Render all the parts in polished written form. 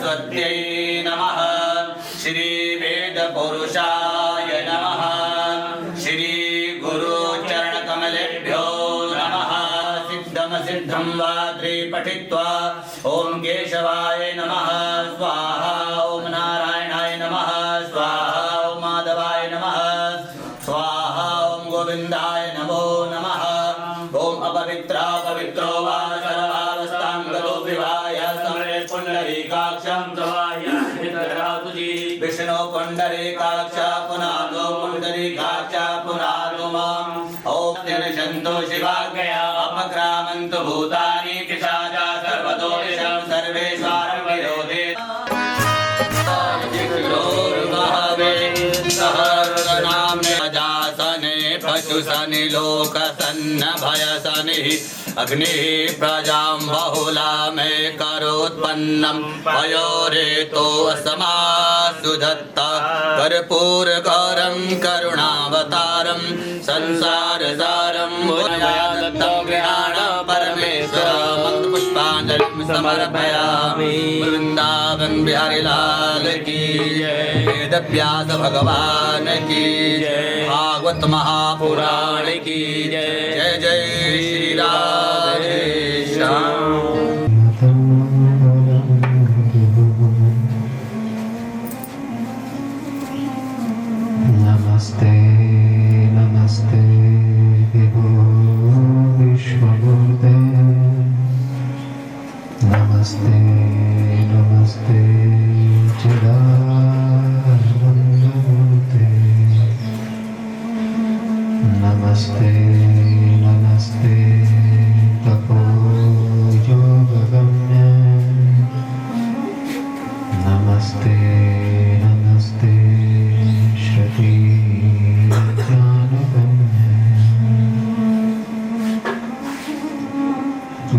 सरस्वत्यै नमः। श्री वेद पुरुषाय नमः। श्री गुरु चरण कमलेभ्यो नमः। सिद्धम सिद्धं वा त्रिपठित्वा ओम केशवाय नमः स्वाहा, ओम नारायणाय नमः स्वाहा, ओम माधवाय नमः स्वाहा, ओम गोविंदाय नमो नमः। ओम अपवित्रा पवित्रो वा सर्वावस्थांगतो विवाय समरे पुंडरीकाक्षं प्रवाय हितरातुजी विष्णु पुंडरीकाक्ष पुनादो पुंडरीकाक्ष पुनादो मां। ओम जनिषन्तो शिवाज्ञया अपक्रामन्तु भूतानि पिशाचा सर्वतो दिशं सर्वेश्वरं विरोधे। पशुसनि लोकसन्न भयसनि अग्निः प्रजां बहुलामे करोत्पन्नं पयोरेतो समासुधत्ता कर्पूरगौरं करुणावतारं संसारसारं मुनियादत्तं गृहाण परमेश्वर मंत्रपुष्पाञ्जलिं समर्पयामि। वृंदावन बिहारी लाल की जय, वेदव्यास भगवान की जय, भागवत महापुराण की जय। जय जय श्री राधे श्याम। नमस्ते नमस्ते विभो विश्वभूते। नमस्ते नमस्ते चिदानन्दमूर्ते। नमस्ते नमस्ते तपोयोगगम्य। नमस्ते नमस्ते श्रुतिज्ञानगम्य।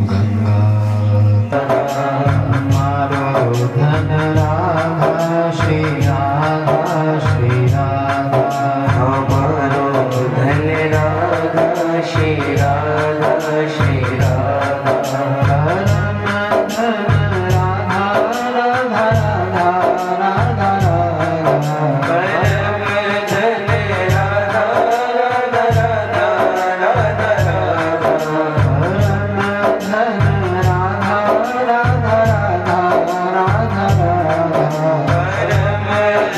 गंगा मारो धन राधा श्री राधा श्री राधा। हमारो धन राधा श्री राधा श्री राधा। धन धन राधा राधा राधा राधा राधा। परम धन राधा राधा राधा राधा राधा। परम धन राधा राधा राधा राधा राधा। परम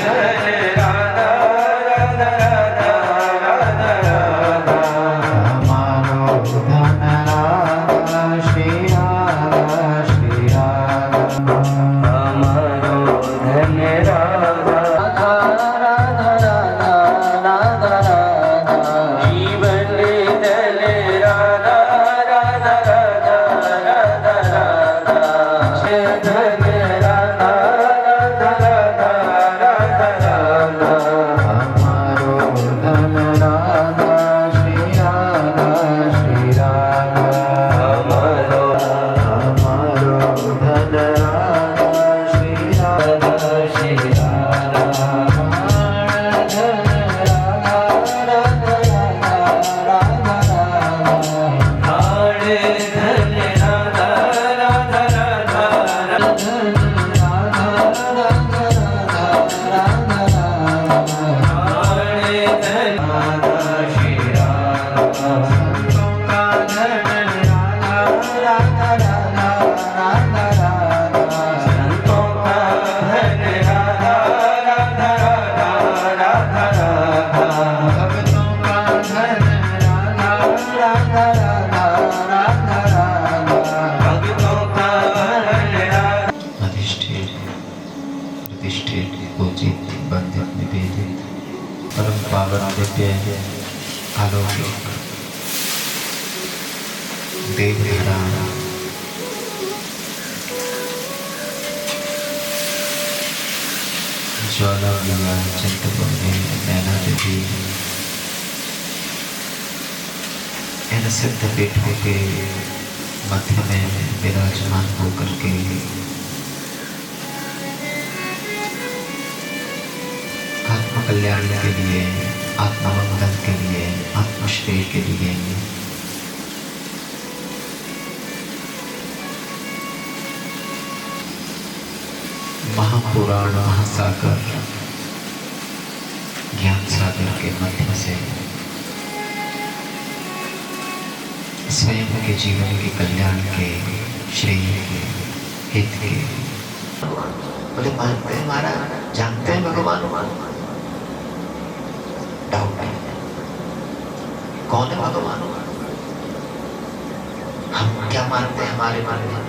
धन राधा राधा राधा राधा राधा। हमारो धन राधा श्री राधा श्री राधा। हमारो धन राधा राधा राधा राधा राधा। जीवन धन राधा राधा राधा राधा राधा। धन राधा राधा राधा राधा राधा। हमारो धन राधा श्री राधा श्री राधा। हमारो धन राधा श्री राधा श्री राधा। धन राधा राधा राधा राधा राधा। धन राधा राधा राधा। धन राधा राधा राधा राधा राधा। धन राधा श्री राधा। संतों का धन राधा राधा राधा राधा राधा। संतों का धन राधा राधा राधा राधा राधा। भक्तों का धन राधा राधा राधा राधा राधा। भक्तों का धन राधा। अधिष्ठित प्रतिष्ठित पूजित वंदित निवेदित परम पावन दिव्य अलौकिक देवधरा ज्वाला चिंतपूर्णी नैना देवी इन सिद्ध पीठों के मध्य में विराजमान होकर के आत्म कल्याण के लिए, आत्ममंगल के लिए, आत्मश्रेय के लिए महापुराण महासागर ज्ञान सागर के मध्य से स्वयं के जीवन के कल्याण के श्रेय के हित के बोले मानते हैं महाराज, जानते हैं भगवान, डाउट नहीं। कौन है भगवान? हम क्या मानते हैं? हमारे मन में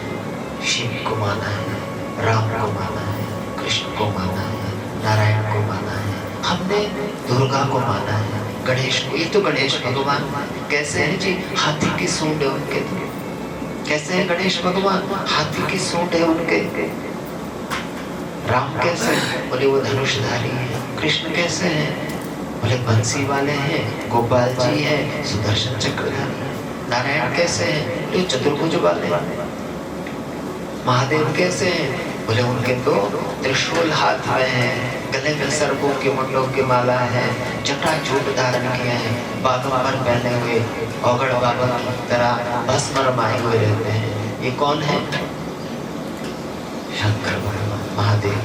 शिव को माना है, राम को माना है, कृष्ण को माना है, नारायण को माना है, हमने दुर्गा को माना है, गणेश को। ये तो गणेश भगवान कैसे है जी? हाथी की सूंड है उनके। कैसे है गणेश भगवान? हाथी की सूंड है उनके। राम कैसे? बोले वो धनुषधारी है। कृष्ण कैसे हैं? बोले बंसी वाले हैं, गोपाल जी है, सुदर्शन चक्रधारी। नारायण कैसे हैं? बोले चतुर्भुज वाले। महादेव कैसे हैं? बोले उनके तो त्रिशूल हाथ में है, गले में सर्पों के मुंडों की माला है, जटाजूट धारण किए हैं, बालों पर पहने हुए औगड़ बाबा की तरह भस्म रमाए हुए रहते हैं। ये कौन है? शंकर भगवान, महादेव।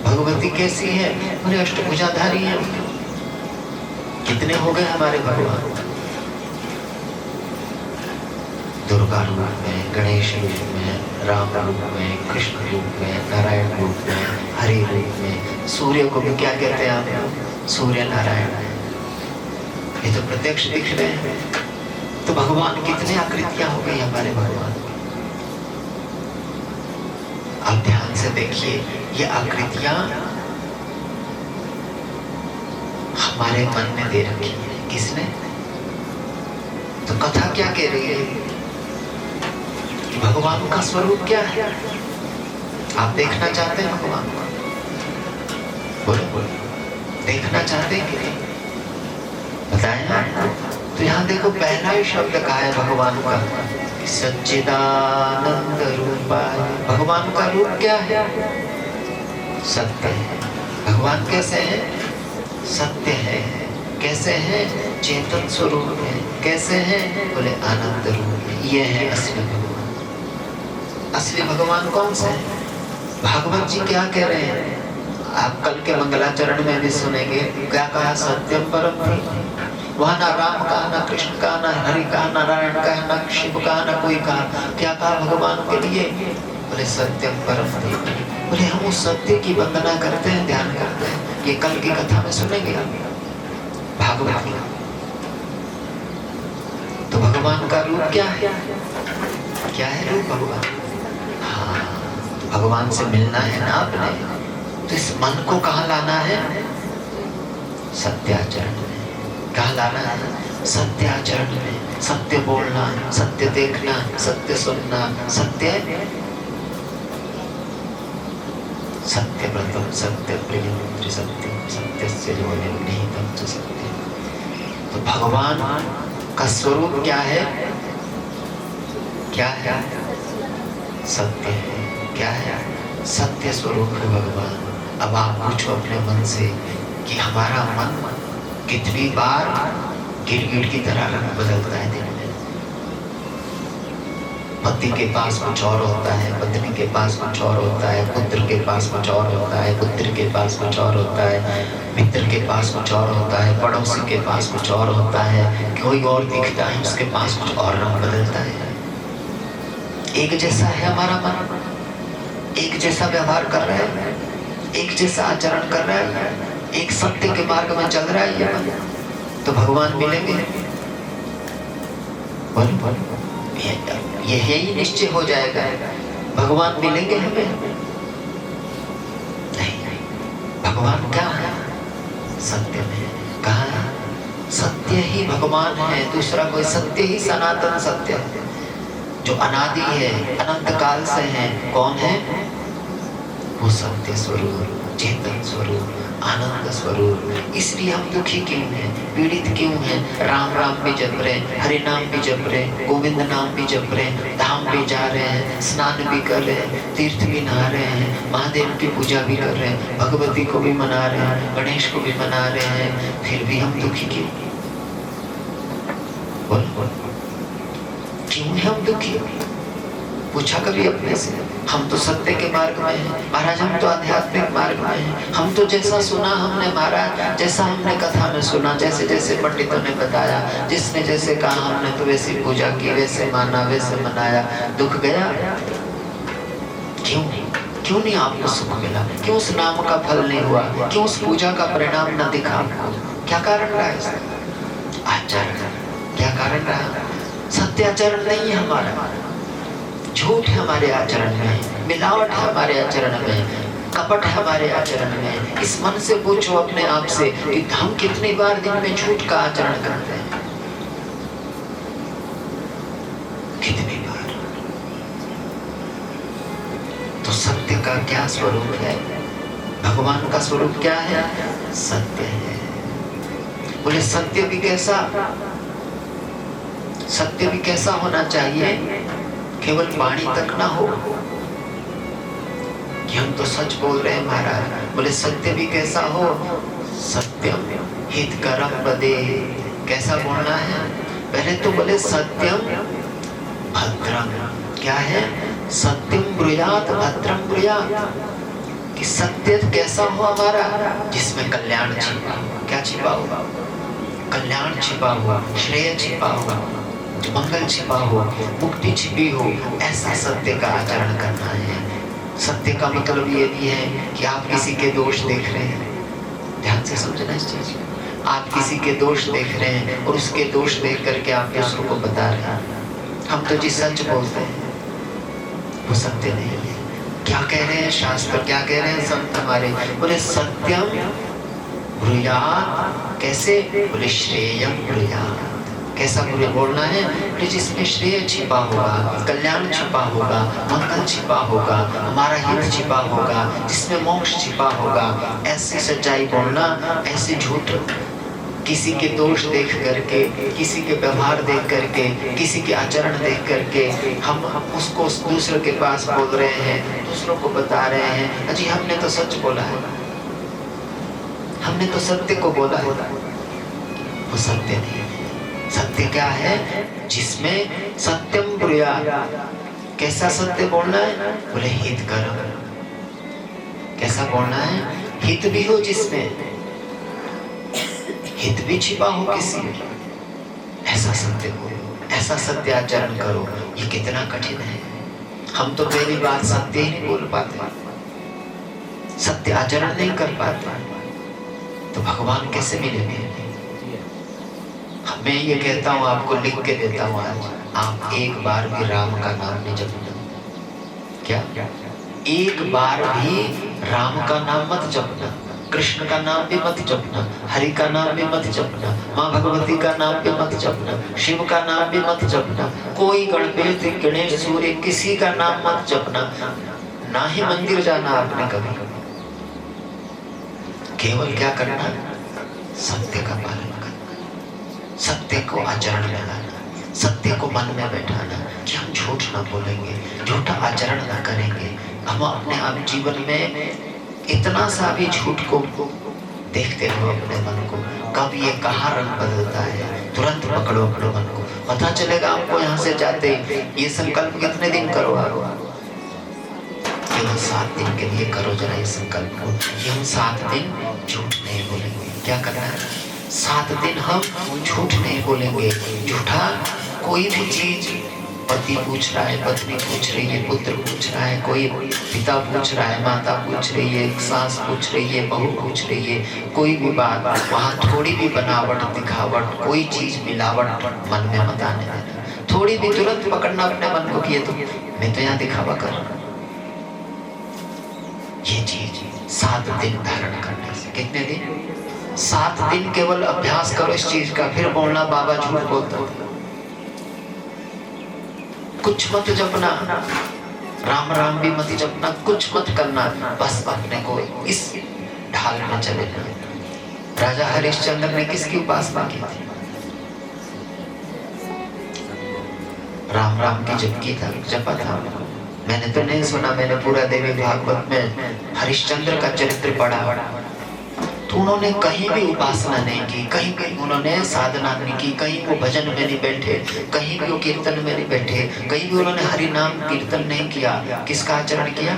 भगवती कैसी है? बोले अष्टभुजाधारी है। कितने हो गए हमारे भगवान? दुर्गा रूप में, गणेश रूप में, राम रूप में, कृष्ण रूप में, नारायण रूप में, हरि रूप में। सूर्य को भी क्या कहते हैं आप? सूर्य नारायण। ये तो प्रत्यक्ष दिख रहे हैं। तो भगवान कितने आकृतियां हो गई हमारे भगवान। अब ध्यान से देखिए, ये आकृतियां हमारे मन में दे रखी है। किसने? तो कथा क्या कह रही है? भगवान का स्वरूप क्या है? आप देखना चाहते हैं भगवान को? बोलो बोलो, देखना चाहते हैं कि नहीं? बताएं आपको। तो यहाँ देखो, पहला ही शब्द कहा है भगवान का, सच्चिदानंद रूपाय। भगवान का रूप क्या है? सत्य है। भगवान कैसे है? सत्य है। कैसे है? चेतन स्वरूप है। कैसे है? बोले आनंद रूप। ये है असली भगवान। असली भगवान कौन सा है? भागवत जी क्या कह रहे हैं? आप कल के मंगलाचरण में भी सुनेंगे। क्या कहा? सत्यम परम धीमहि। वहां ना राम कहा, ना कृष्ण कहा, ना हरि कहा, नारायण कहा, ना शिव कहा, ना कोई कहा। क्या कहा भगवान के लिए? बोले सत्यम परम धीमहि। बोले हम उस सत्य की वंदना करते हैं, ध्यान करते हैं। ये कल की कथा में सुनेंगे भागवत की। तो भगवान का रूप क्या है? क्या है रूप भगवान? हाँ, तो भगवान से मिलना है ना आपने, तो इस मन को कहाँ लाना है? सत्याचरण में। कहाँ लाना है? सत्याचरण में। सत्य बोलना, सत्य देखना, सत्य सुनना, सत्य सत्यव्रतम सत्य प्रियम त्रिसत्यम सत्यस्य योनिम निहितम च सत्यम। तो भगवान का स्वरूप क्या है? क्या है? सत्य है। क्या है? सत्य स्वरूप है भगवान। अब आप पूछो अपने मन से कि हमारा मन कितनी बार गिरगिट की तरह रंग बदलता है दिन में। पति के पास कुछ और होता है, पत्नी के पास कुछ और होता है, पुत्र के पास कुछ और होता है, पुत्र के पास कुछ और होता है, मित्र के पास कुछ और होता है, पड़ोसी के पास कुछ और होता है, कोई और दिखता है, उसके पास कुछ और रंग बदलता है। एक जैसा है हमारा मन? एक जैसा व्यवहार कर रहा है? एक जैसा आचरण कर रहा है? एक सत्य के मार्ग में चल रहा है ये मन? तो भगवान मिलेंगे? बोलो बोलो, ये ही निश्चय हो जाएगा, भगवान मिलेंगे हमें? नहीं। भगवान क्या है? सत्य में। कहाँ है? सत्य ही भगवान है। दूसरा कोई सत्य ही सनातन सत्य है, जो अनादि है, अनंत काल से है। कौन है वो? सत्य स्वरूप, चेतन स्वरूप, आनंद स्वरूप। इसलिए हम दुखी क्यों हैं, पीड़ित क्यों हैं? राम राम भी जप रहे, हरि नाम भी जप रहे, गोविंद नाम भी जप रहे, धाम भी जा रहे हैं, स्नान भी कर रहे हैं, तीर्थ भी नहा रहे हैं, महादेव की पूजा भी कर रहे हैं, भगवती को भी मना रहे हैं, गणेश को भी मना रहे हैं, फिर भी हम दुखी क्यों? बोल बोल, क्यों है हम दुखी? पूछा कभी अपने से? हम तो सत्य के मार्ग में हैं महाराज, हम तो आध्यात्मिक मार्ग में हैं। हम तो जैसा सुना हमने महाराज, जैसा हमने कथा में सुना, जैसे जैसे पंडितों ने बताया, जिसने जैसे कहा हमने तो वैसी पूजा की, वैसे माना, वैसे मनाया। दुख गया? क्यों नहीं आपको सुख मिला? क्यों उस नाम का फल नहीं हुआ? क्यों उस पूजा का परिणाम न दिखा? क्या कारण रहा इसका? आचरण। क्या कारण रहा? सत्य आचरण नहीं है हमारा, झूठ है हमारे आचरण में, मिलावट है हमारे आचरण में, कपट है हमारे आचरण में। इस मन से पूछो अपने आप से कि हम कितनी बार दिन में झूठ का आचरण करते हैं? कितनी बार? तो सत्य का क्या स्वरूप है? भगवान का स्वरूप क्या है? सत्य है। बोले सत्य भी कैसा होना चाहिए? केवल वाणी तक ना हो कि हम तो सच बोल रहे हैं महाराज। बोले सत्य भी कैसा हो? सत्यम हितकरम वदे। कैसा बोलना है? पहले तो बोले सत्यम भद्रम। क्या है? सत्यम ब्रूयात भद्रम ब्रूयात। कि सत्य कैसा हो हमारा? जिसमें कल्याण छिपा हो। क्या छिपा हो? कल्याण छिपा हो, श्रेय छिपा हो, मंगल छिपा हो, मुक्ति छिपी हो। ऐसा सत्य का आचरण करना है। सत्य का मतलब ये भी है कि आप किसी के दोष देख रहे हैं, ध्यान से समझना इस चीज को। आप किसी के दोष देख रहे हैं और उसके दोष देख करके आप दूसरों को बता रहे हैं हम तो जी सच बोलते हैं, वो सत्य नहीं है। क्या कह रहे हैं शास्त्र, क्या कह रहे हैं संत हमारे? बोले सत्यम ब्रूयात। कैसे? बोले श्रेयम ब्रूयात। कैसा बुरे बोलना है? जिसमें श्रेय छिपा होगा, कल्याण छिपा होगा, मंगल छिपा होगा, हमारा हित छिपा होगा, जिसमें मोक्ष छिपा होगा। ऐसी सच्चाई बोलना, ऐसे झूठ। किसी के दोष देख करके, किसी के व्यवहार देख करके, किसी के आचरण देख करके हम उसको दूसरे के पास बोल रहे हैं, दूसरों को बता रहे हैं अजी हमने तो सच बोला है, हमने तो सत्य को बोला है। वो सत्य नहीं है। सत्य क्या है? जिसमें सत्यम ब्रूयात। कैसा सत्य बोलना है? बोले हितकरम। कैसा बोलना है? हित भी हो, जिसमें हित भी छिपा हो किसी में। ऐसा सत्य बोलो, ऐसा सत्य आचरण करो। ये कितना कठिन है। हम तो पहली बात सत्य ही नहीं बोल पाते, सत्य आचरण नहीं कर पाते, तो भगवान कैसे मिलेंगे? मैं ये कहता हूँ, आपको लिख के देता हूँ आज, आप एक बार भी राम का नाम नहीं जपना। क्या? एक बार भी राम का नाम मत जपना, कृष्ण का नाम भी मत जपना, हरि का नाम भी मत जपना, माँ भगवती का नाम भी मत जपना, शिव का नाम भी मत जपना, कोई गणपति गणेश सूर्य किसी का नाम मत जपना, ना ही मंदिर जाना आपने कभी। केवल क्या करना? सत्य का पालन करना, सत्य को आचरण में लाना, सत्य को मन में बैठाना कि हम झूठ ना बोलेंगे, झूठा आचरण ना करेंगे। हम अपने आप जीवन में इतना सा भी झूठ को देखते हो अपने मन को, कब ये कहाँ रंग बदलता है, तुरंत पकड़ो अपने मन को, पता चलेगा आपको। यहाँ से जाते ये संकल्प कितने दिन करो? केवल 7 दिन के लिए करो जरा ये संकल्प को कि हम 7 दिन झूठ नहीं बोलेंगे। क्या करना है? 7 दिन हम झूठ नहीं बोलेंगे। झूठा कोई भी चीज, पति पूछ रहा है, पत्नी पूछ रही है, पुत्र पूछ रहा है, कोई पिता पूछ रहा है, माता पूछ रही है, सास पूछ रही है, बहू पूछ रही है, कोई भी बात, वहाँ थोड़ी भी बनावट, दिखावट, कोई चीज मिलावट मन में मत आने देना। थोड़ी भी तुरंत पकड़ना अपने मन को कि ये तो मैं तो यहाँ दिखावा कर रहा हूँ। ये चीज 7 दिन धारण करने से। कितने दिन? 7 दिन केवल अभ्यास करो इस चीज का। फिर बोलना बाबा झूठ बोलता, कुछ मत जपना, राम राम भी मत जपना, कुछ मत करना, बस अपने को इस ढाल में चले जाना। राजा हरिश्चंद्र ने किसकी उपासना की थी? राम राम की जपा था। मैंने तो नहीं सुना, मैंने पूरा देवी भागवत में हरिश्चंद्र का चरित्र पढ़ा। तो उन्होंने कहीं भी उपासना नहीं की, कहीं भी उन्होंने साधना नहीं की, कहीं वो भजन में नहीं बैठे, कहीं भी वो कीर्तन में नहीं बैठे, कहीं भी उन्होंने हरि नाम कीर्तन नहीं किया। किसका आचरण किया?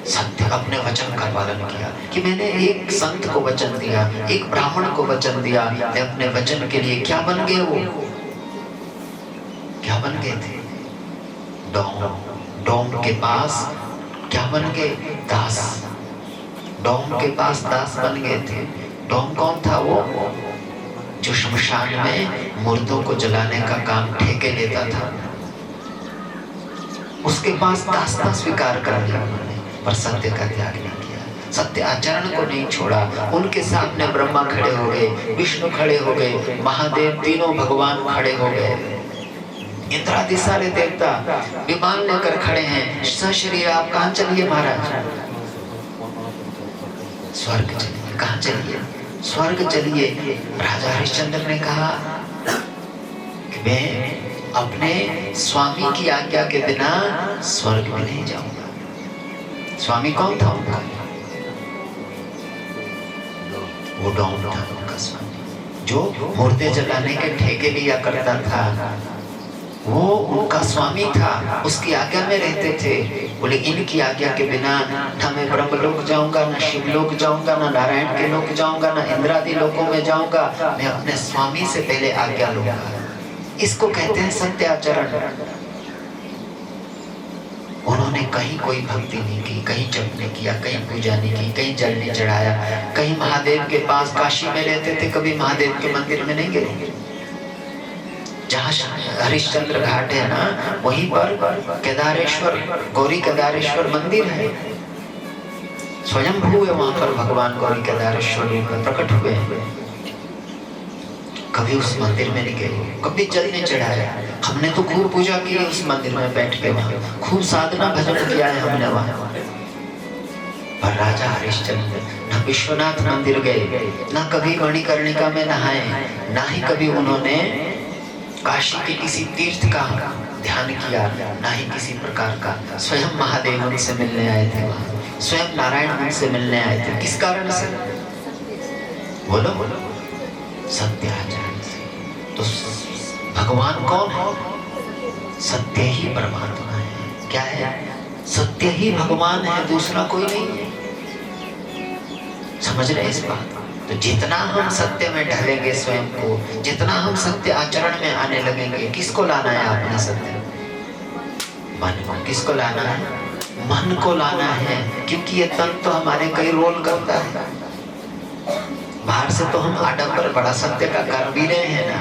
सत्य, अपने वचन का पालन किया कि मैंने एक संत को वचन दिया, एक ब्राह्मण को वचन दिया, मैं अपने वचन के लिए क्या बन गए? वो क्या बन गए थे? डोम के पास क्या बन गए? दास। डोम के पास दास बन गए थे। डोम कौन था? वो जो शमशान में मुर्दों को जलाने का काम ठेके लेता था, उसके पास दासता स्वीकार कर लिया उन्होंने, पर सत्य का त्याग नहीं किया, सत्य आचरण को नहीं छोड़ा। उनके सामने ब्रह्मा खड़े हो गए, विष्णु खड़े हो गए, महादेव तीनों भगवान खड़े हो गए, इंद्रादि सारे देवता विमान लेकर खड़े हैं। सशरीर आप कहाँ चलिए महाराज? स्वर्ग चलिए। कहाँ चलिए? स्वर्ग चलिए। राजा हरिश्चंद्र ने कहा कि मैं अपने स्वामी की आज्ञा के बिना स्वर्ग में नहीं जाऊंगा। स्वामी कौन था उनका? वो डोम था उनका स्वामी, जो मुर्दे जलाने के ठेके लिया करता था। वो उनका स्वामी था, उसकी आज्ञा में रहते थे। बोले इनकी आज्ञा के बिना न मैं ब्रह्मलोक जाऊंगा, न शिवलोक जाऊंगा, न नारायण के लोक जाऊंगा, न इंद्रादि लोकों में जाऊंगा, मैं अपने स्वामी से पहले आज्ञा लूंगा। इसको कहते हैं सत्य आचरण। उन्होंने कहीं कोई भक्ति नहीं की, कहीं जप नहीं किया, कहीं पूजा नहीं की, कहीं जल नहीं चढ़ाया, कहीं महादेव के पास काशी में रहते थे, कभी महादेव के मंदिर में नहीं गए। जहाँ हरिश्चंद्र घाट है ना, वहीं पर केदारेश्वर, गौरी केदारेश्वर मंदिर है। स्वयंभू है वहां पर भगवान गौरी केदारेश्वर में प्रकट हुए। कभी उस मंदिर में नहीं गए, कभी जल नहीं चढ़ाया। हमने तो खूब पूजा की है उस मंदिर में बैठ के, वहां खूब साधना भजन किया है हमने वहां। पर राजा हरिश्चंद्र न विश्वनाथ मंदिर गए, न कभी मणिकर्णिका में नहाए, ना ही कभी उन्होंने काशी के किसी तीर्थ का ध्यान किया, ना ही किसी प्रकार का। स्वयं महादेव उनसे मिलने आए थे वहां, स्वयं नारायण उनसे मिलने आए थे। किस कारण से? बोलो बोलो। सत्य आचरण से। तो भगवान कौन है? सत्य ही परमात्मा है। क्या है? सत्य ही भगवान है, दूसरा कोई नहीं है। समझ रहे इस बात? तो जितना हम सत्य में ढलेंगे स्वयं को, जितना हम सत्य आचरण में आने लगेंगे, किसको लाना है आपने सत्य? मन को। किसको लाना है? मन को लाना है, क्योंकि ये तन तो हमारे कई रोल करता है। बाहर से तो हम आडंबर बड़ा सत्य का कर भी रहे हैं ना,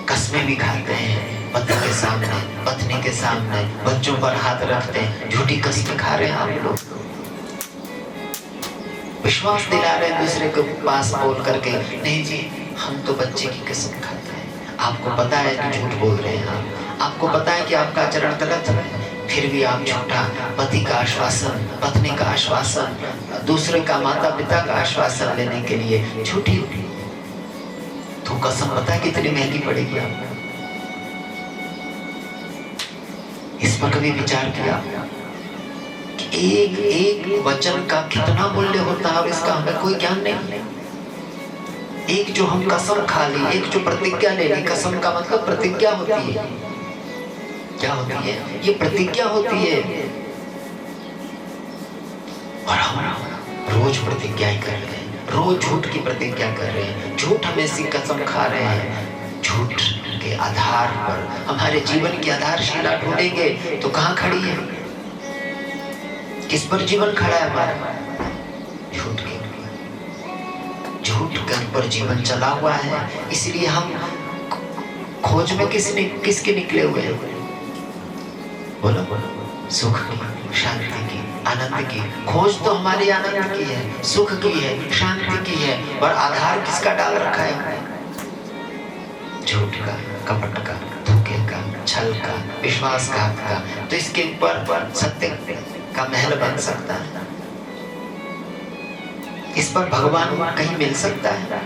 कसमें भी खाते हैं पति के सामने, पत्नी के सामने, बच्चों पर हाथ रखते हैं, झूठी कसमें खा रहे हैं आप लोग। विश्वास दिला रहे हैं दूसरे के पास बोल करके, नहीं जी हम तो बच्चे की कसम खाते हैं। आपको पता है कि झूठ बोल रहे हैं आपको पता है कि आपका आचरण गलत है, फिर भी आप झूठा पति का आश्वासन, पत्नी का आश्वासन, दूसरे का माता पिता का आश्वासन लेने के लिए झूठी तो कसम पता है कितनी महंगी पड़ेगी आपको? इस पर कभी विचार किया कि एक एक वचन का कितना मूल्य होता है और इसका हमें कोई ज्ञान नहीं। एक जो हम कसम खा ली, एक जो प्रतिज्ञा ले ली, कसम का मतलब प्रतिज्ञा होती है। क्या होती है? ये प्रतिज्ञा होती है। और हम रोज प्रतिज्ञाएं कर रहे हैं, रोज झूठ की प्रतिज्ञा कर रहे हैं, झूठ हमें सी कसम खा रहे हैं। झूठ के आधार पर हमारे जीवन की आधारशिला ढूंढेंगे तो कहाँ खड़ी है? किस पर जीवन खड़ा है हमारा? झूठ के ऊपर। झूठ के ऊपर जीवन चला हुआ है, इसलिए हम खोज में किसके निकले हुए हैं? बोलो बोलो। सुख की, शांति की, आनंद की खोज तो हमारी आनंद की है, सुख की है, शांति की है, और आधार किसका डाल रखा है? झूठ का, कपट का, धोखे का, छल का, विश्वासघात का। तो इसके ऊपर सत्य का महल बन सकता है? इस पर भगवान कहीं मिल सकता है?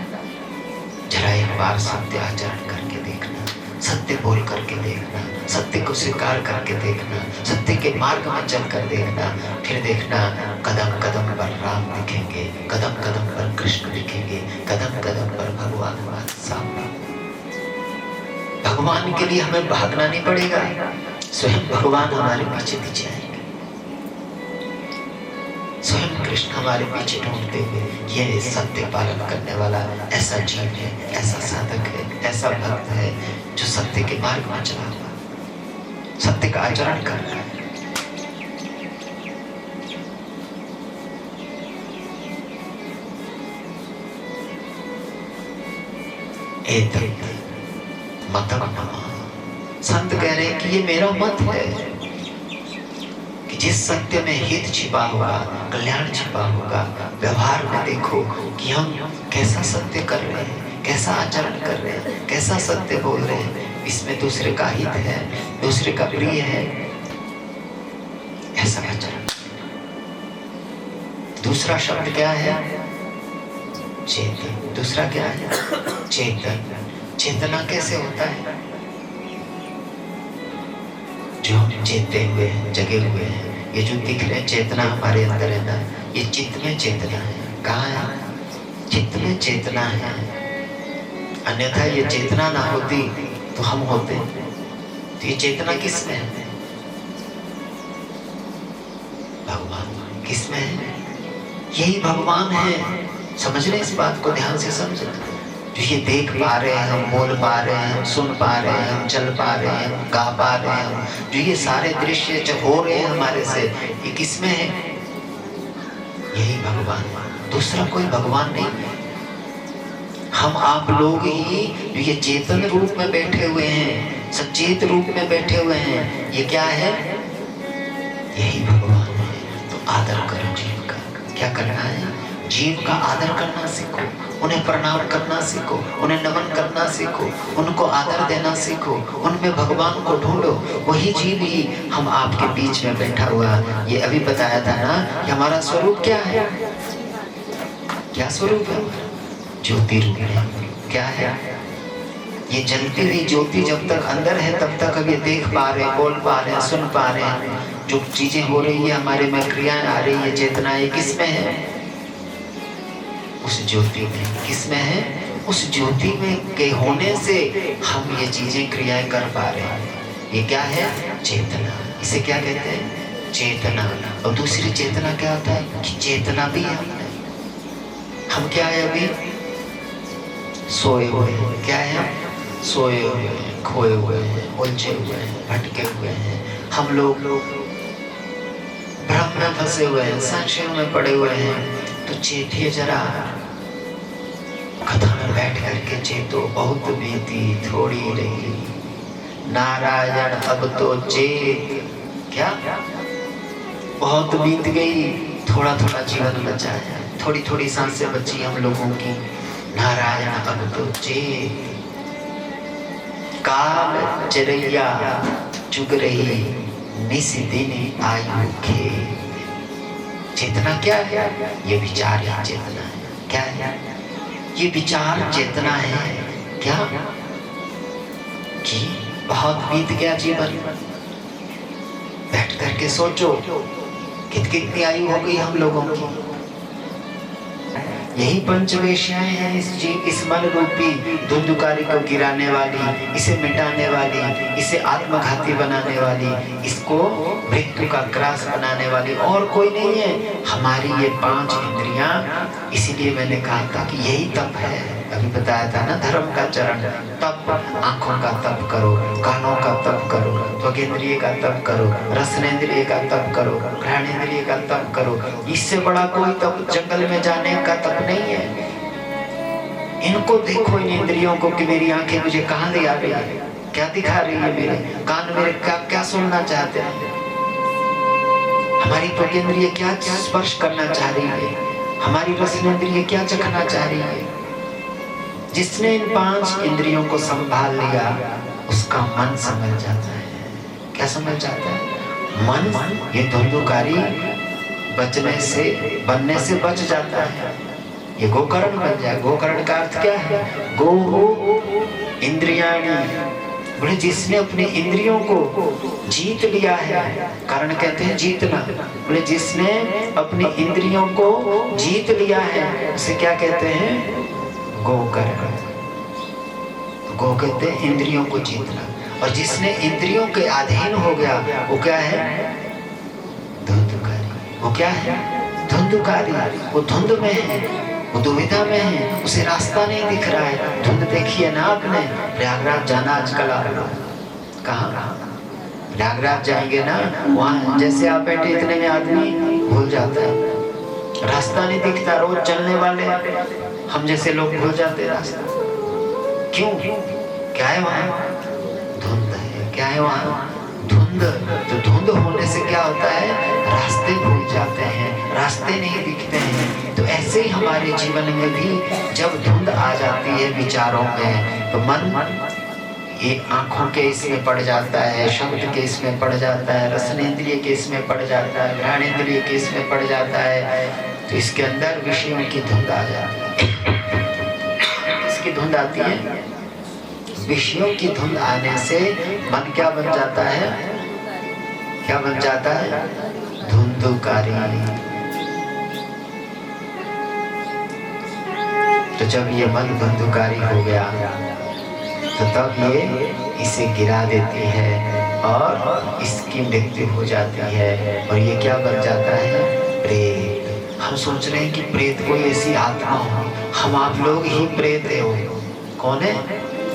जरा एक बार सत्य आचरण करके देखना, सत्य बोल करके देखना, सत्य को स्वीकार करके देखना, सत्य के मार्ग में चलकर देखना, फिर देखना कदम कदम पर राम दिखेंगे, कदम कदम पर कृष्ण दिखेंगे, कदम कदम पर भगवान सामने। भगवान के लिए हमें भागना नहीं पड़ेगा, स्वयं भगवान हमारे पीछे पीछे आएंगे, स्वयं कृष्ण हमारे पीछे ढूंढते हुए। ये सत्य पालन करने वाला ऐसा जीव है, ऐसा साधक है, ऐसा भक्त है जो सत्य के मार्ग में चला हुआ, सत्य का आचरण कर रहा है। मतम संत कह रहे हैं कि ये मेरा मत है कि जिस सत्य में हित छिपा होगा, कल्याण छिपा होगा, व्यवहार में देखो कि हम कैसा सत्य कर रहे हैं, कैसा आचरण कर रहे हैं, कैसा सत्य बोल रहे हैं, इसमें दूसरे का हित है, दूसरे का प्रिय है, ऐसा आचरण। दूसरा शब्द क्या है? चेतन। दूसरा क्या है? चेतन। चेतना कैसे होता है? जो हम चेते हुए हैं, जगे हुए हैं, ये जो दिख रहे हैं चेतना हमारे अंदर है ना, ये चित्त में चेतना है। कहाँ है? चित्त में चेतना है। अन्यथा ये चेतना ना होती तो हम होते। तो ये चेतना किस में है? भगवान। किस में है? यही भगवान है। समझ रहे इस बात को? ध्यान से समझ। जो ये देख पा रहे हैं, हम बोल पा रहे हैं, सुन पा रहे हैं, हम चल पा रहे हैं, गा पा रहे हैं, जो ये सारे दृश्य जो हो रहे हैं हमारे से, ये किस में है? यही भगवान। दूसरा कोई भगवान नहीं है। हम आप लोग ही जो ये चेतन रूप में बैठे हुए हैं, सचेत रूप में बैठे हुए हैं, ये क्या है? यही भगवान है। तो आदर करो जीव का। क्या करना है? जीव का आदर करना सीखो, उन्हें प्रणाम करना सीखो, उन्हें नमन करना सीखो, उनको आदर देना सीखो, उनमें भगवान को ढूंढो। वही जीव ही हम आपके बीच में बैठा हुआ। ये अभी बताया था ना कि हमारा स्वरूप क्या है? क्या स्वरूप है? ज्योति रूप है। क्या है? ये जलती हुई ज्योति जब तक अंदर है तब तक अब ये देख पा रहे, बोल पा रहे, सुन पा रहे, जो चीजें हो रही है हमारे में, क्रियाएं आ रही है, चेतना ये किस में है? उस ज्योति में। किस में है? उस ज्योति में के होने से हम ये चीजें क्रियाएं कर पा रहे हैं। ये क्या है? चेतना। इसे क्या कहते हैं? चेतना। और दूसरी चेतना क्या होता है? कि चेतना भी है। हम क्या है? अभी सोए हुए हैं। क्या है? सोए हुए हैं, खोए हुए हैं, उलझे हुए हैं, भटके हुए हैं। हम लोग भ्रम में फंसे हुए हैं, संशय में पड़े हुए हैं। तो चेतिए जरा, कथा में बैठ करके चेतो, बहुत बीती थोड़ी रही, नारायण अब तो चेत। क्या? बहुत बीत गई, थोड़ा थोड़ा जीवन बचा है, थोड़ी थोड़ी सांसें बची हम लोगों की। नारायण अब तो चेत, काल चरैया चुग रही, निस दिन आयु खे। चेतना क्या है? ये विचार ही चेतना है। क्या है? ये विचार चेतना है। क्या? कि बहुत बीत गया जीवन, बैठ करके सोचो कितनी आयु हो गई हम लोगों की। यही पंचवेश्याएं हैं इस मन रूपी धुंधुकारी को गिराने वाली, इसे मिटाने वाली, इसे आत्मघाती बनाने वाली, इसको मृत्यु का ग्रास बनाने वाली और कोई नहीं है। हमारी ये 5 इंद्रियां। इसीलिए मैंने कहा था कि यही तप है। अभी बताया था ना, धर्म का चरण तप। आंखों का तप करो, कानों का तप करो, त्वगेंद्रिय का तप करो, रसनेंद्रिय का तप करो, घ्राणेंद्रिय का तप करो। इससे बड़ा कोई तप जंगल में जाने का तप नहीं है। इनको देखो, इन इंद्रियों को, कि मेरी आंखें मुझे कहाँ ले आ रही है, क्या दिखा रही है, मेरे कान मेरे क्या सुनना चाहते हैं, हमारी त्वगेंद्रिय क्या स्पर्श करना चाह रही है, हमारी रसनेंद्रिय क्या चखना चाह रही है। जिसने इन 5 इंद्रियों को संभाल लिया उसका मन संभल जाता है। क्या संभल जाता है? मन ये धुंधुकारी बनने से बच जाता है। ये गोकर्ण बन जाए। गोकर्ण का अर्थ क्या है? गो इंद्रियाणि बोले जिसने अपनी इंद्रियों को जीत लिया है, कारण कहते हैं जीतना, बोले जिसने अपनी इंद्रियों को जीत लिया है उसे क्या कहते हैं? गोकर्ण। गो कहते हैं इंद्रियों को जीतना, और जिसने इंद्रियों के अधीन हो गया वो क्या है? धुंधकारी। वो क्या है? धुंधकारी। वो धुंध में है, वो दुविधा में है, उसे रास्ता नहीं दिख रहा है। धुंध देखिए ना आपने, प्रयागराज जाना आजकल आप कहाँ प्रयागराज जाएंगे ना, वहाँ जैसे आप बैठे इतने में आदमी भूल जाता है, रास्ता नहीं दिखता। रोज चलने वाले हम जैसे लोग भूल जाते रास्ता। क्यों? क्या है वहाँ? धुंध है। क्या है वहाँ? धुंध। तो धुंध होने से क्या होता है? रास्ते भूल जाते हैं, रास्ते नहीं दिखते हैं। तो ऐसे ही हमारे जीवन में भी जब धुंध आ जाती है विचारों में, तो मन ये आंखों के इसमें पड़ जाता है, शब्द के इसमें पड़ जाता है, रसनेंद्रिय के इसमें पड़ जाता है, घ्राणेंद्रिय के इसमें पड़ जाता है। तो इसके अंदर विषयों की धुंध आ जाती है। इसकी धुंध आती है, विषयों की धुंध आने से मन क्या बन जाता है? क्या बन जाता है? धुंधकारी। तो जब ये मन धुंधकारी हो गया तो तब ये इसे गिरा देती है और इसकी मृत्यु हो जाती है, और ये क्या बन जाता है? प्रेत। हम सोच रहे हैं कि प्रेत कोई ऐसी आत्मा हो, हम आप लोग ही प्रेत हो। कौन है?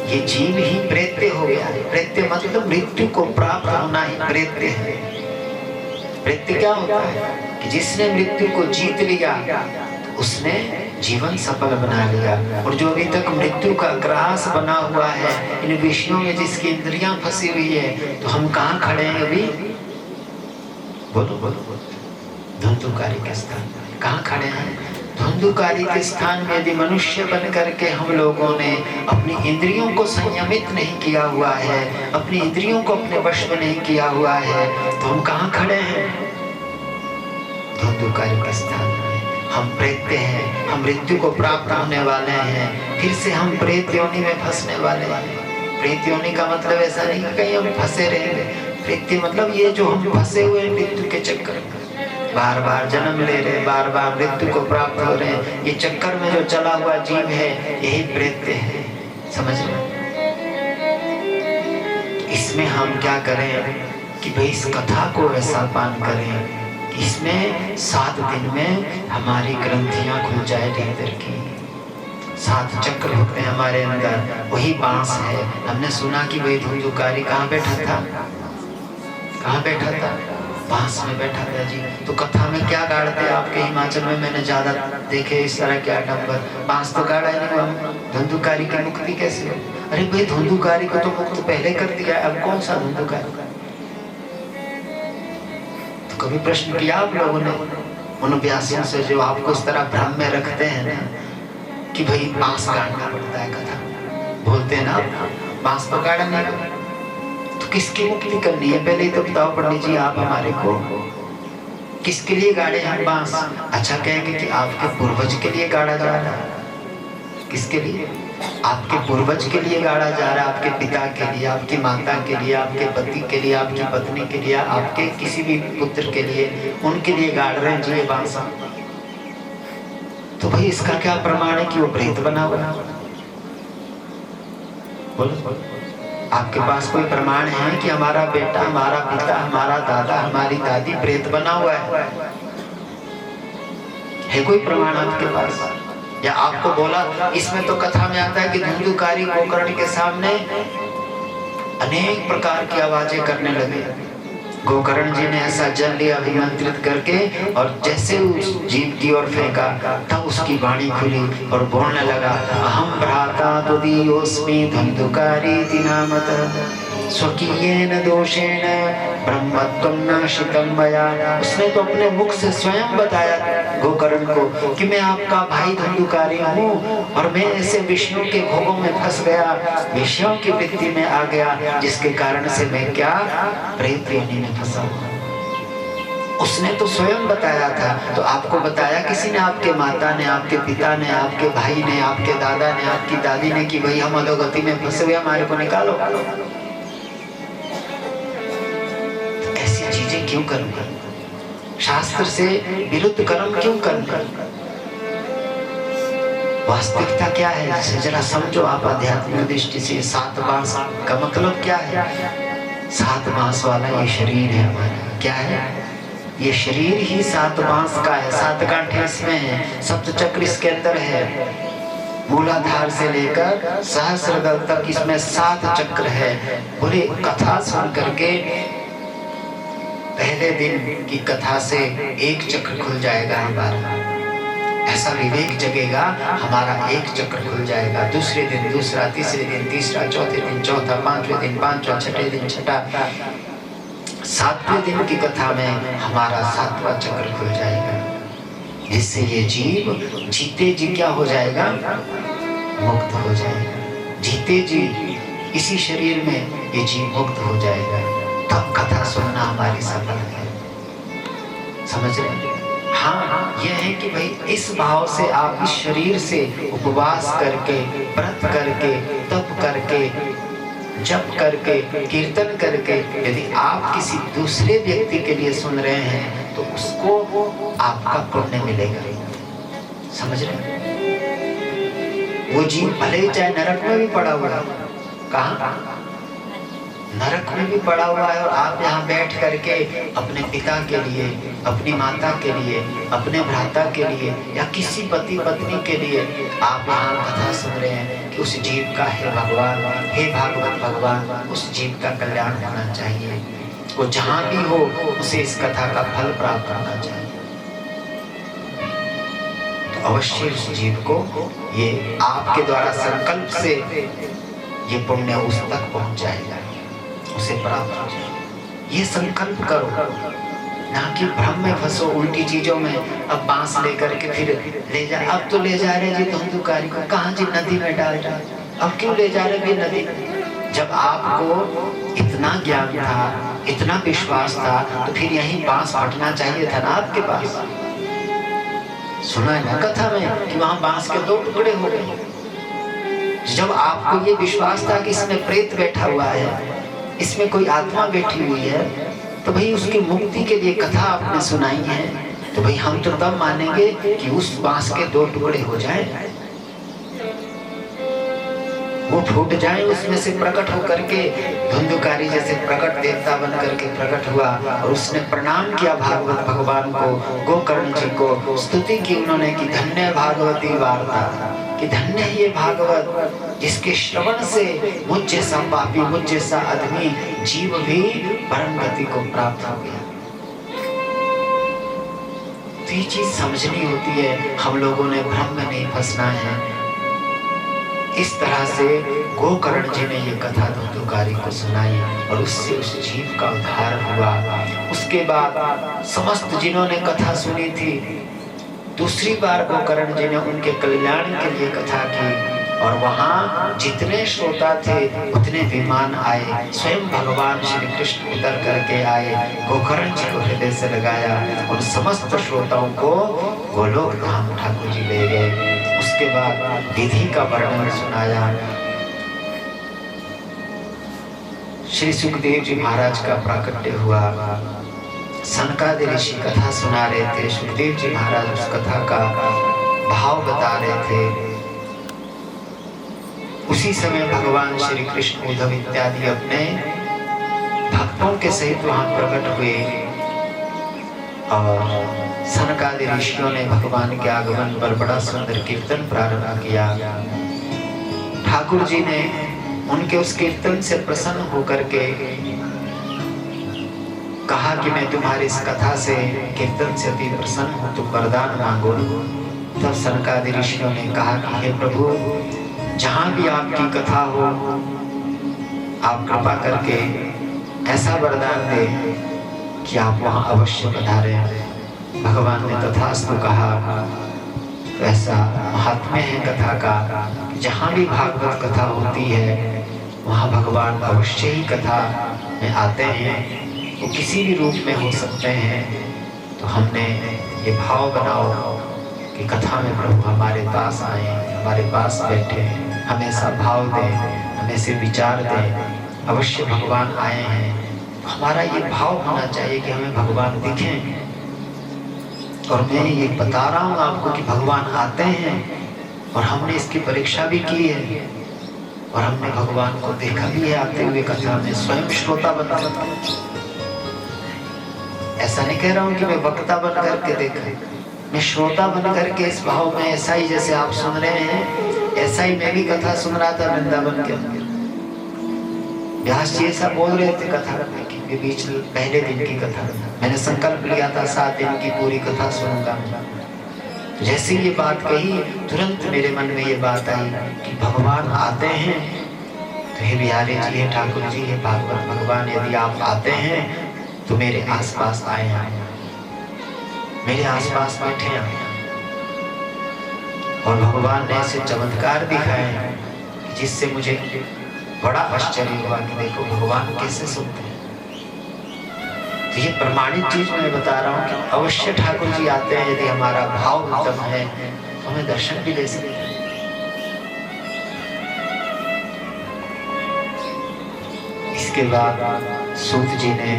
ये जीव ही प्रेत्य हो गया है। प्रेत्य मतलब मृत्यु को प्राप्त होना ही प्रेत्य है। प्रेत्य क्या होता है? कि जिसने मृत्यु को जीत लिया उसने जीवन सफल बना लिया। और जो अभी तक मृत्यु का ग्रास बना हुआ है, इन विषयों में जिसकी इंद्रियां फंसी हुई है, तो हम कहाँ खड़े हैं अभी? बोलो बोलो। धुंधकारी के स्थान कहाँ खड़े हैं? धुंधकारी के स्थान में यदि मनुष्य बन करके हम लोगों ने अपनी इंद्रियों को संयमित नहीं किया हुआ है, अपनी इंद्रियों को अपने वश में नहीं किया हुआ है, तो हम कहाँ खड़े हैं? धुंधकारी के स्थान में। हम प्रेत्य हैं, हम मृत्यु को प्राप्त होने वाले हैं, फिर से हम प्रेत योनि में फंसने वाले हैं। प्रेत योनि का मतलब ऐसा नहीं कि कहीं हम फंसे रहेंगे। प्रेत्य मतलब ये जो हम फंसे हुए मृत्यु के चक्कर में, बार बार जन्म ले रहे, बार बार मृत्यु को प्राप्त हो रहे हैं, ये चक्कर में जो चला हुआ जीव है यही प्रेत्य है। समझ रहे? इसमें हम क्या करें कि भाई इस कथा को ऐसा पान करें, इसमें 7 दिन में हमारी ग्रंथियां खुल जाए भीतर की। 7 चक्र होते हैं हमारे अंदर, वही बांस है। हमने सुना कि वही धुंधकारी कहाँ बैठा था? कहाँ बैठा था? बांस में बैठा था जी। तो कथा में क्या गाड़ते आपके हिमाचल में? मैंने ज्यादा देखे इस तरह के आडंबर। बांस तो गाड़ा ही नहीं हुआ। धुंधकारी की मुक्ति कैसे हो? अरे भाई धुंधकारी को तो मुक्त पहले कर दिया, अब कौन सा धुंधकारी? कभी प्रश्न किया आप लोगों ने उन व्यासियों से जो आपको इस तरह भ्रम में रखते हैं ना कि भाई बांस गाड़ना पड़ता है? कथा बोलते हैं ना, बांस तो गाड़ा नहीं, तो किसकी मुक्ति करनी है? पहले तो बताओ पंडित जी आप हमारे को, किसके लिए गाड़े हम बांस? अच्छा कहेंगे कि आपके पूर्वज के लिए गाड़ा जा रहा है। किसके लिए? आपके पूर्वज के लिए गाड़ा जा रहा है, आपके पिता के लिए, आपकी माता के लिए, आपके पति के लिए, आपकी पत्नी के लिए, आपके किसी भी पुत्र के लिए, उनके लिए गाड़ रहे हैं जी ये बांस। तो भाई इसका क्या प्रमाण है कि वो प्रेत बना हुआ है? बोलो, आपके पास कोई प्रमाण है कि हमारा बेटा, हमारा पिता, हमारा दादा, हमारी दादी प्रेत बना हुआ है कोई प्रमाण आपके पास? या आपको बोला? इसमें तो कथा में आता है कि धुंधकारी गोकर्ण के सामने अनेक प्रकार की आवाजें करने लगे। गोकर्ण जी ने ऐसा जल लिया अभिमंत्रित करके, और जैसे उस जीव की ओर फेंका तब उसकी वाणी खुली और बोलने लगा, अहम भ्राता तुदीयोस्मि धुंधकारी नामतः स्वकीयेन दोषेण ब्रह्मत्वं नाशितं मया। उसने तो अपने मुख से स्वयं बताया गोकर्ण को कि मैं आपका भाई धुंधकारी हूँ, और मैं ऐसे विष्णु के भोगों में फंस गया, विषयों की वृत्ति में आ गया, जिसके कारण से मैं क्या प्रेत योनि में फंसा हूँ। उसने तो स्वयं बताया था। तो आपको बताया किसी ने? आपके माता ने, आपके पिता ने, आपके भाई ने, आपके दादा ने, आपकी दादी ने कि भाई हम अधोगति में फंसे हुए, हमारे को निकालो। चीजें क्यों करूंगा? शास्त्र से विरुद्ध कर्म क्यों करूंगा? वास्तविकता क्या है जरा समझो आप आध्यात्मिक दृष्टि से। 7 मास का मतलब क्या है? 7 मास वाला ये शरीर है हमारा। क्या है? ये शरीर ही 7 मास का है। 7 गांठें इसमें है, सप्तचक्र इसके अंदर है, मूलाधार से लेकर सहस्रदल तक इसमें 7 चक्र है। बोले कथा सुन करके पहले दिन की कथा से एक चक्र खुल जाएगा हमारा, ऐसा विवेक जगेगा, हमारा एक चक्र खुल जाएगा। दूसरे दिन दूसरा, तीसरे दिन तीसरा, चौथे दिन चौथा, 5वें दिन 5वां, छठे दिन छठा, 7वें दिन की कथा में हमारा 7वां चक्र खुल जाएगा। जिससे ये जीव जीते जी क्या हो जाएगा? मुक्त हो जाएगा। जीते जी इसी शरीर में ये जीव मुक्त हो जाएगा। तब कथा सुनना हमारी सफल है। समझ रहे? हाँ, यह है कि भाई इस भाव से आप इस शरीर से उपवास करके, व्रत करके, तप करके, जप करके, कीर्तन करके यदि आप किसी दूसरे व्यक्ति के लिए सुन रहे हैं तो उसको आपका पुण्य मिलेगा। समझ रहे? वो जीव भले ही चाहे नरक में भी पड़ा हुआ है, कहाँ? नरक में भी पड़ा हुआ है, और आप यहाँ बैठ करके अपने पिता के लिए, अपनी माता के लिए, अपने भ्राता के लिए या किसी पति पत्नी के लिए आप यहाँ कथा सुन रहे हैं कि उस जीव का हे भगवान, हे भागवत भगवान, उस जीव का कल्याण होना चाहिए। वो जहाँ भी हो उसे इस कथा का फल प्राप्त होना चाहिए। तो अवश्य उस जीव को ये आपके द्वारा संकल्प से ये पुण्य उस तक पहुँच जाएगा, उसे प्राप्त हो जाए। ये संकल्प करो, ना कि भ्रम में फंसो उल्टी चीजों में। अब बांस लेकर के फिर ले जा, अब तो ले जा रहे जी धुंधुकारी को, कहाँ जी नदी में डाल रहा, अब क्यों ले जा रहे भी नदी? जब आपको इतना ज्ञान था, इतना विश्वास था, तो फिर यही बांस फटना चाहिए था ना आपके पास। सुना है ना कथा में कि वहां बांस के 2 टुकड़े हो गए। जब आपको ये विश्वास था कि इसमें प्रेत बैठा हुआ है, इसमें कोई आत्मा बैठी हुई है, तो भाई उसकी मुक्ति के लिए कथा आपने सुनाई है, तो भाई हम तो तब मानेंगे कि उस बांस के 2 टुकड़े हो जाए, वो फूट जाए, उसमें से प्रकट होकर के धुंधुकारी जैसे प्रकट देवता बन करके प्रकट हुआ, और उसने प्रणाम किया भागवत भगवान को, गोकर्ण जी को स्तुति की उन्होंने कि धन्य भागवती वार्ता, कि धन्य है ये भागवत जिसके श्रवण से मुझ जैसा पापी, मुझ जैसा आदमी जीव भी परम गति को प्राप्त हो गया। तो ये चीज समझनी होती है, हम लोगों ने भ्रम में नहीं फंसना है। इस तरह से गोकर्ण जी ने ये कथा धुंधुकारी को सुनाई और उससे उस जीव का उद्धार हुआ। उसके बाद समस्त जिन्होंने कथा सुनी थी, दूसरी बार गोकर्ण जी ने उनके कल्याण के लिए कथा की, और वहां जितने श्रोता थे उतने विमान आए, स्वयं भगवान श्री कृष्ण उतर करके आए, गोकर्ण जी को हृदय से लगाया और समस्त श्रोताओं को गोलोक धाम ठाकुर जी ले गए। उसके बाद विधि का वर्णन सुनाया। श्री सुखदेव जी महाराज का प्राकट्य हुआ, सनकादि ऋषि कथा सुना रहे थे, सुखदेव जी महाराज उस कथा का भाव बता रहे थे। उसी समय भगवान श्री कृष्ण उद्धव इत्यादि अपने भक्तों के सहित वहां प्रकट हुए, और सनकादि ऋषियों ने भगवान के आगमन पर बड़ा सुंदर कीर्तन प्रारंभ किया। ठाकुर जी ने उनके उस कीर्तन से प्रसन्न होकर के कहा कि मैं तुम्हारी इस कथा से, कीर्तन से अति प्रसन्न हूँ, तुम वरदान मांगो। तब सनकादि ऋषियों ने कहा कि हे प्रभु, जहाँ भी आपकी कथा हो आप कृपा करके ऐसा वरदान दे कि आप वहाँ अवश्य पधारे। भगवान ने तथास्तु कहा। तो ऐसा महात्म्य है कथा का, जहाँ भी भागवत कथा होती है वहाँ भगवान अवश्य ही कथा में आते हैं। वो किसी भी रूप में हो सकते हैं। तो हमने ये भाव बनाओ कि कथा में प्रभु हमारे पास आए, हमारे पास बैठे, हमें ऐसा भाव दें, हमें से विचार दें। अवश्य भगवान आए हैं हमारा ये भाव होना चाहिए कि हमें भगवान दिखें। और मैं ये बता रहा हूँ आपको कि भगवान आते हैं, और हमने इसकी परीक्षा भी की है, और हमने भगवान को देखा भी है आते हुए कथा में, स्वयं श्रोता बनकर। ऐसा नहीं कह रहा हूँ कि मैं वक्ता बन करके देखा, मैं श्रोता बन करके इस भाव में, ऐसा ही जैसे आप सुन रहे हैं ऐसा ही मैं भी कथा सुन रहा था वृंदावन के अंदर। व्यास जी ऐसा बोल रहे थे कथा करने के बीच, पहले दिन की कथा मैंने संकल्प लिया था 7 दिन की पूरी कथा सुनूंगा। जैसे ये बात कही तुरंत मेरे मन में ये बात आई कि भगवान आते हैं। तो हे बिहारी जी, हे ठाकुर जी, हे भागवत भगवान, यदि आप आते हैं तो मेरे आसपास आए, मेरे आसपास बैठे आए। और भगवान ने ऐसे चमत्कार दिखाए जिससे मुझे बड़ा आश्चर्य हुआ कि देखो भगवान कैसे सुनते हैं। तो ये प्रमाणित चीज मैं बता रहा हूँ कि अवश्य ठाकुर जी आते हैं, यदि हमारा भाव उत्तम है तो हमें दर्शन भी दे सकते हैं। इसके बाद सूत जी ने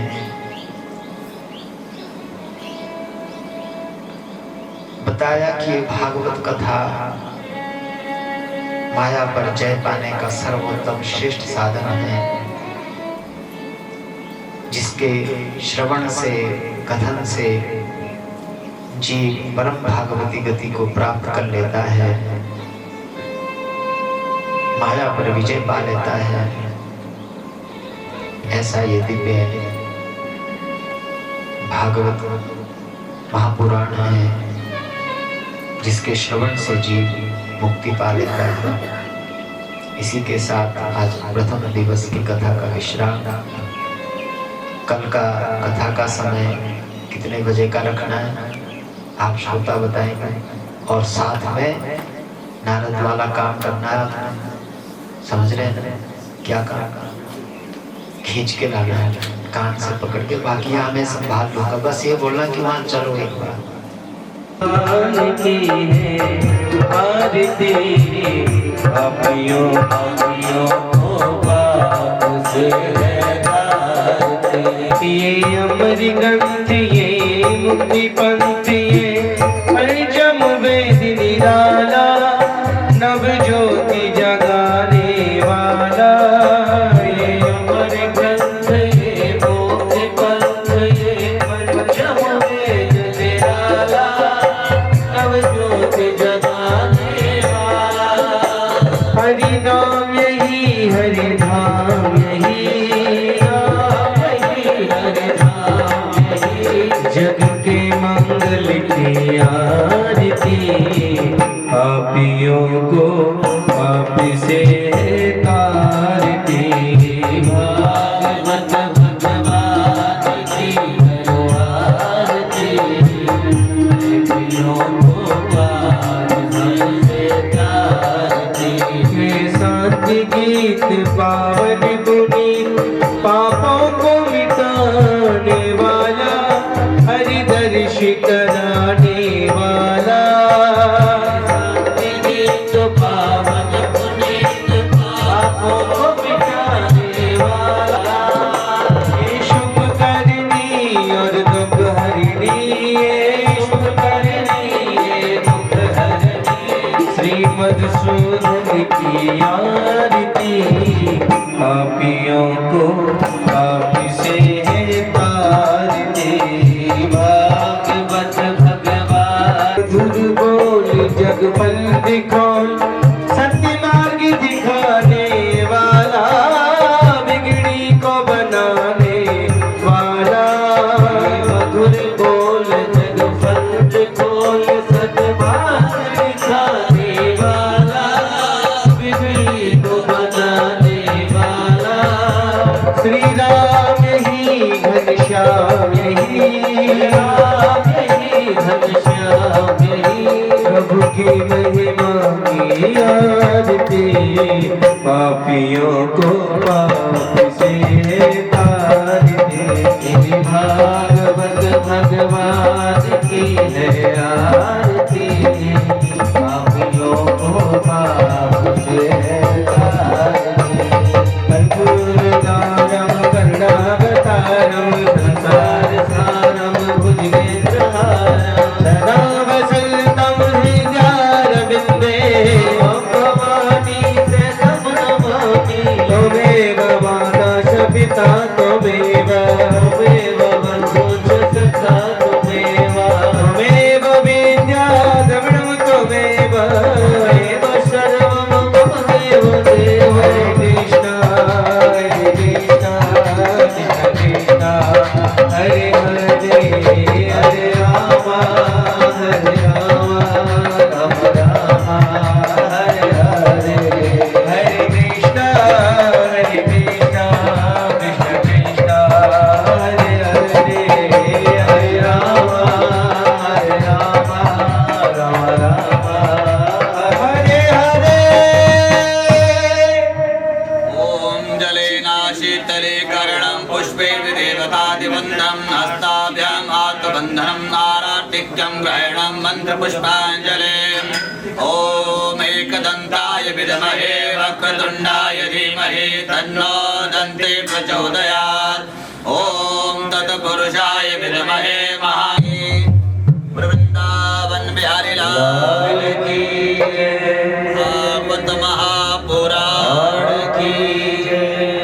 बताया कि भागवत कथा माया पर जय पाने का सर्वोत्तम श्रेष्ठ साधन है, जिसके श्रवण से, कथन से जीव परम भागवती गति को प्राप्त कर लेता है, माया पर विजय पा लेता है। ऐसा ये दिव्य भागवत महापुराण है, जिसके श्रवण से जीव मुक्ति पा लेता है। इसी के साथ आज प्रथम दिवस की कथा का विश्राम। कल का कथा का समय कितने बजे का रखना है आप श्रोता बताएंगे, और साथ में नारद वाला काम करना है। समझ रहे हैं क्या काम? खींच के लाना है, कान से पकड़ के, बाकी हमें संभाल लूंगा। बस ये बोलना कि वहां चलो एक बार। की है आरती अभियो बाप से ये अमर ग्रंथ, ये मुक्ति पंथ, ये पंचम वेद निराला, नव ज्योति जगाने वाला। ये अमर ग्रंथ, ये मुक्ति पंथ, ये पंचम वेद निराला, नव ज्योति जगाने वाला। हरि नाम यही, हरि धाम यही, हरि धाम यही, जग के मंगल सारम संसार सारम भुजगेन्द्रहारम सदा वसंतम हृदयारविंदे भवानी शरणं नमामि त्वमेव माता च पिता त्वमेव बन्धु च सखा त्वमेव विद्या द्रविणं त्वमेव सर्वं मम देव देव कृष्ण हरे हरे हरे राम राम राम हरे हरे हरे कृष्ण कृष्ण कृष्ण हरे हरे हरे राम राम राम हरे हरे। ॐ जलेना शीतले करणं पुष्पे देवतादिवन्दं हस्ताभ्याम् आत्मबन्धनम् आराटिक्यं ग्रहणं मन्त्रपुष्पाञ्जले ॐ एकदन्ताय विद्महे वक्रतुण्डाय धीमहि तन्नो दन्ति प्रचोदयात् ॐ तत्पुरुषाय विद्महे वृन्दावन बिहारी लाल की भागवत महापुराण की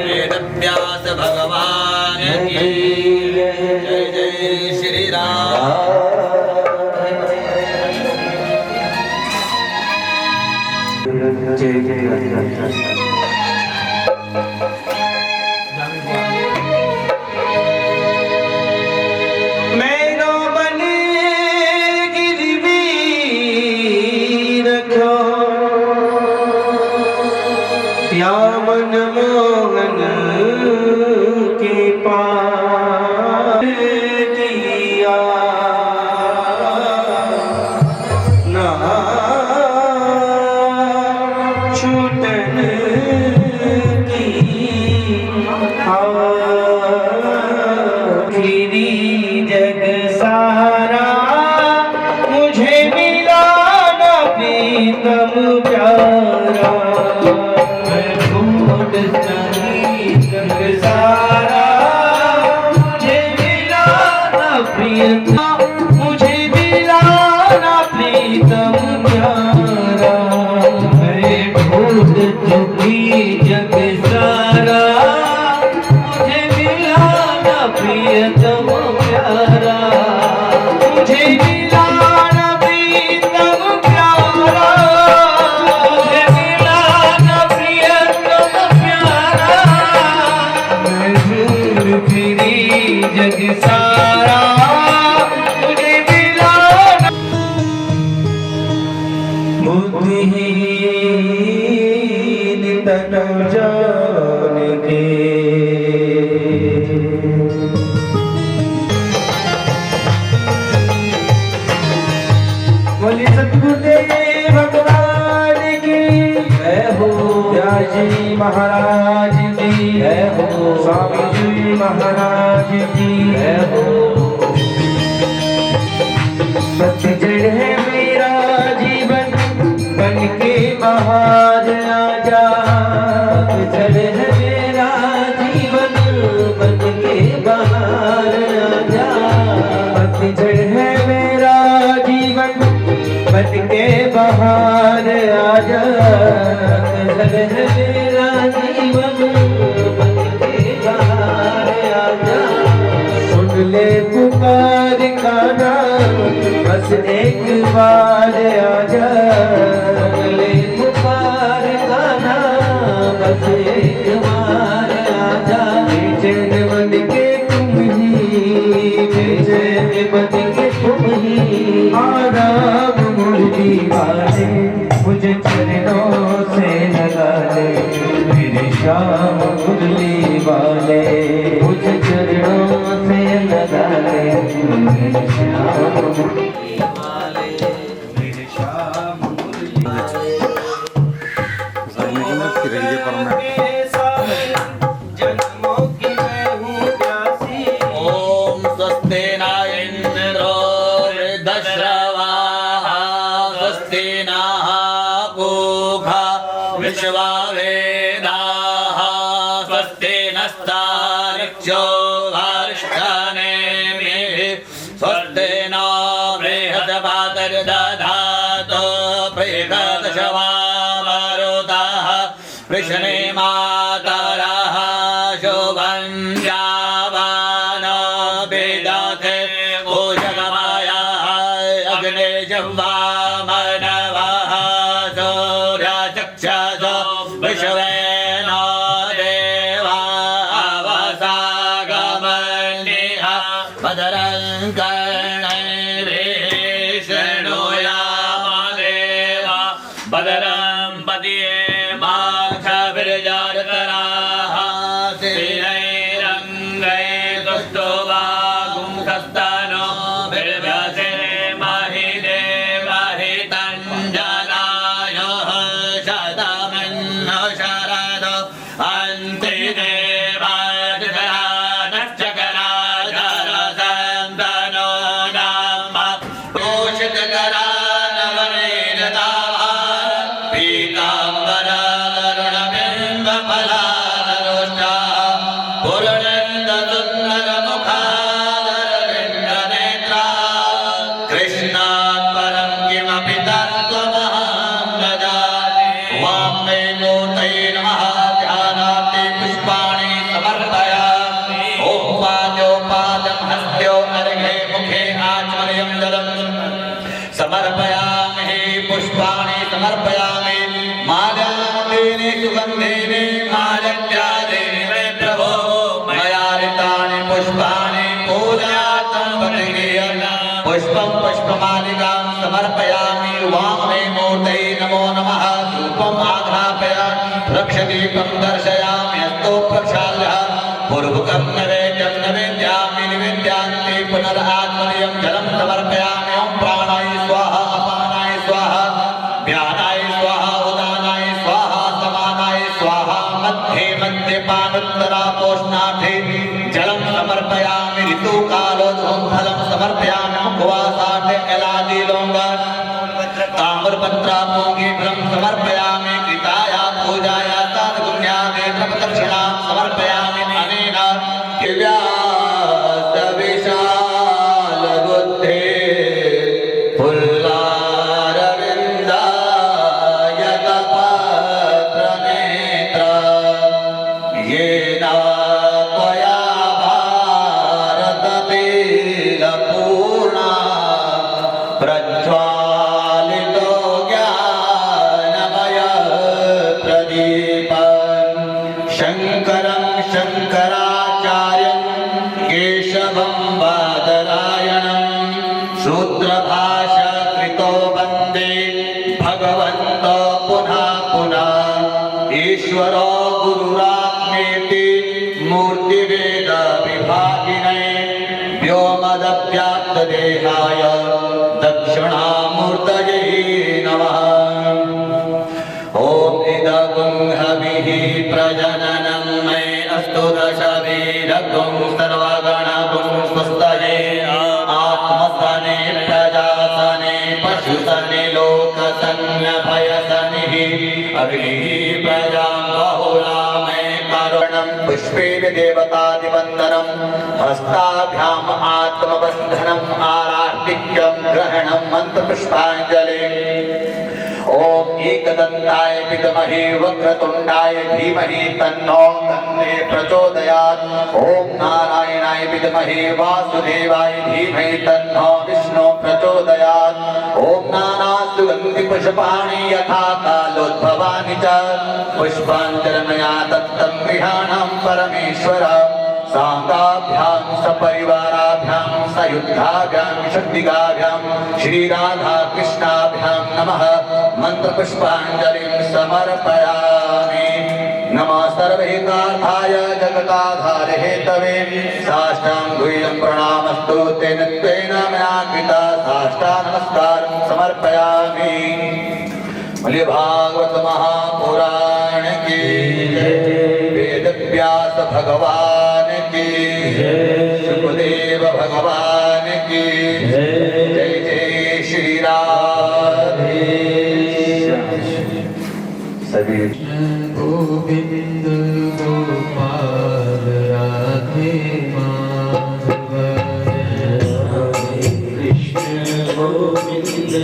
वेदव्यास भगवान की जय जय श्री राम। मैनो बने गिरवी रखो या मन मोहन के पार किया ना छूटन की आखिरी जग सारा मुझे मिला ना प्रीतम प्यारा मैं ढूंढ सही जग सारा मुझे मिला ना प्रीतम मुझे मिला ना प्रीतम प्यारा मैं ढूंढ चुकी जग सारा मुझे मिला ना प्रियतम प्यारा मुझे मिला ना प्रियतम प्यारा मुझे मिला ना प्रियतम प्यारा मैं ढूंढ फिरी जग सारा मुझे मिला ना बुद्धिहीन तन जान के बोले सतगुरुदेव भगवान की जय हो व्यास जी महाराज की जय हो स्वामी जी महाराज की जय हो। पतझड़ है मेरा जीवन बन के बाहर आजा पतझड़ है मेरा जीवन बन के बाहर आजा पतझड़ है मेरा जीवन बन के बाहर आजा पतझड़ है मेरा जीवन बन के बाहर आजा सुन ले पुकार का नाम बस एक बार आजा ले पुकार का नाम बस एक बार आजा बेचैन बन के तुम ही बेचैन बन के तुम ही आराम मुरली वाले मुझे चरणों से लगा ले मेरे श्याम मुरली वाले मुझे चरणों से लगा ले मेरे श्याम मुरली वाले मेरे श्याम मुरली वाले जन्मों की मैं हूँ प्यासी। ॐ स्वस्ति न इन्द्रो वृद्धश्रवाः स्वस्ति नः पूषा विश्ववेदाः स्वस्ति नस्तार्क्ष्यो तर्दधातो प्रेषदशवामरुतः वृषणे मातरः शोभं यावान वेदते ओषगमायाः अग्ने जह्वामनवः सूर्यचक्षसो विश्वेन देवावसागमन्यः भद्रं कर्णैर्भिः शृणुयामदेव भद्रं पतियेमाक्षभिर्जरतराः स्थिरैरङ्गैस्तुष्टुवागुंसस्तनो बिर्भसे महिदेवहितञ्जनायुः शतमन्नो शरदो अन्ते देवाजगरानश्चकराधरसन्तनो नाम पोषितकरानवनेरदाः पीताम्बरारुणबिम्बफलारुष्टाः पूर्णन्दसुन्दरमुखादरविन्दनेत्राः कृष्णात् परं किमपि तत्त्वमहं न जाने वाङ्मये मूर्तये नमः ध्यानार्थे पुष्पाणि समर्पयामि ॐ पाद्योपादं हस्त्यो अर्घे मुखे आचमनीयं जलम् समर्पयामि पुष्पाणि समर्पयामि माल्यादेने सुगन्धेने मालत्यादेने मे प्रभो मया ऋतानि पुष्पाणि पूजार्थं पठेयं पुष्पं पुष्पमालिकां समर्पयामि वाङ्मये मूर्तये नमो नमः धूपम् आघ्रापयामि रक्षदीपं दर्शयामि हस्तो प्रक्षाल्यः पूर्वकं नैवेद्यं निवेद्यामि निवेद्यान्ते पुनरात्मनीयं जलं समर्पयामि ॐ प्राणाय स्वाहा अपानाय स्वाहा व्यानाय स्वाहा उदानाय स्वाहा समानाय स्वाहा मध्ये मध्ये पानोत्तरापोष्णार्थे जलं समर्पयामि ऋतुकालोद्भवं फलं समर्पयामि मुखवासार्थे एलादिलोङ्ग ताम्रपत्रापूङ्गी फलं समर्पयामि कृताया पूजाया तादगुण्यादे प्रदक्षिणां समर्पयामि अनेन दिव्यास्तविशालबुद्धे पुल्लारविन्दायतपत्रनेत्र येन त्वया भारततीलपूर्णा प्रज्वालितो ज्ञानमयः प्रदीपः शङ्करं शङ्कराचार्यं केशवं बादरायणं सूत्रभाष्यकृतो वन्दे भगवन्तो पुनः पुनः ईश्वरो गुरुरात्मेति मूर्तिवेदविभागिने व्योमदव्याप्तदेहाय दक्षिणामूर्तये नमः ॐ इदगुं हविः प्रजननं मे अस्तु दशवीरगुं सर्वगणगुं स्वस्तये आत्मसने प्रजासने पशुसने लोकसन्न्यभयसनिः अग्निः प्रजां बहुला मे करुणं पुष्पेण देवतादिवन्दनं हस्ताभ्याम् आत्मबन्धनम् आरार्तिक्यं ग्रहणं मन्त्रपुष्पाञ्जलिः ओम एकदन्ताय विद्महे वक्रतुण्डाय धीमहि तन्नो तन्ने प्रचोदयात् ओम नारायणाय विद्महे वासुदेवाय धीमहि तन्नो विष्णु प्रचोदयात् ओम नाना सुगन्धि पुष्पाणि यथा कालोद्भवानि च पुष्पाञ्जलिर्मया दत्तं गृहाणां परमेश्वर साङ्गाभ्यां सपरिवाराभ्यां सयुद्धाभ्यां शक्तिकाभ्यां श्रीराधा कृष्णाभ्यां नमः मन्त्रपुष्पाञ्जलिं समर्पयामि नमः सर्वहितार्थाय जगदाधारे हेतवे साष्टाङ्गुल्यं प्रणामस्तु तेन त्वेन मया कृता साष्टानमस्कारं समर्पयामि बोलिए भागवत महापुराण की जय वेदव्यास भगवान की सुखदेव भगवान की जय जय श्री राधे सभी गोविंद गोपाल राधे माधव कृष्ण गोविंद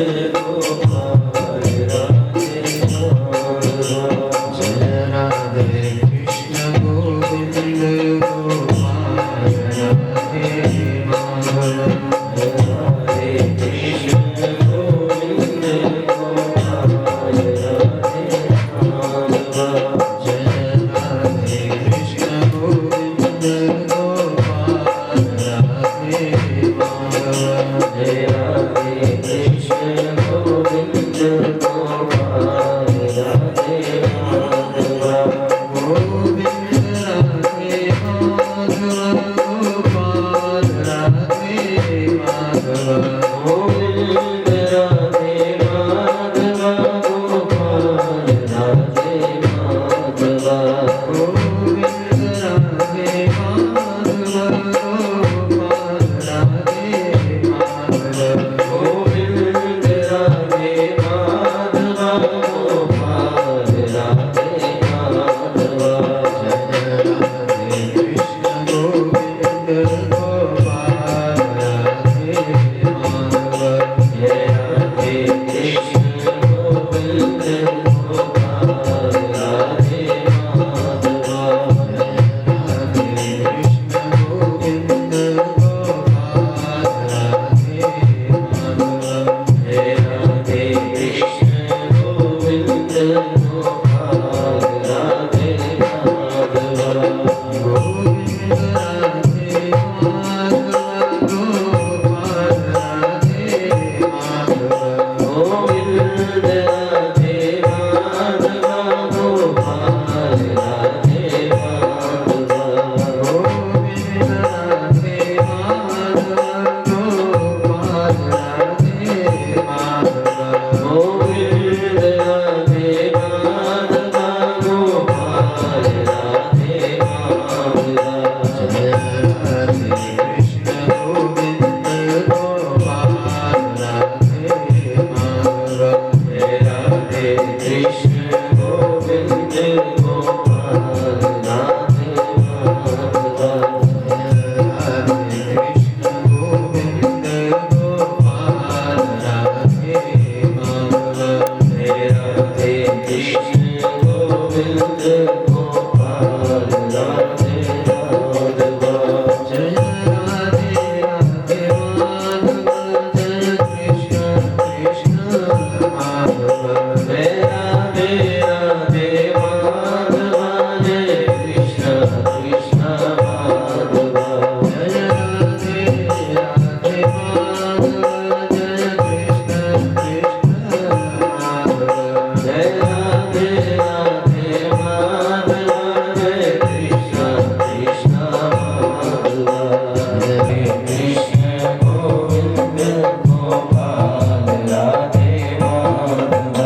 कृष्ण गोविंद गोपाल राधे माधव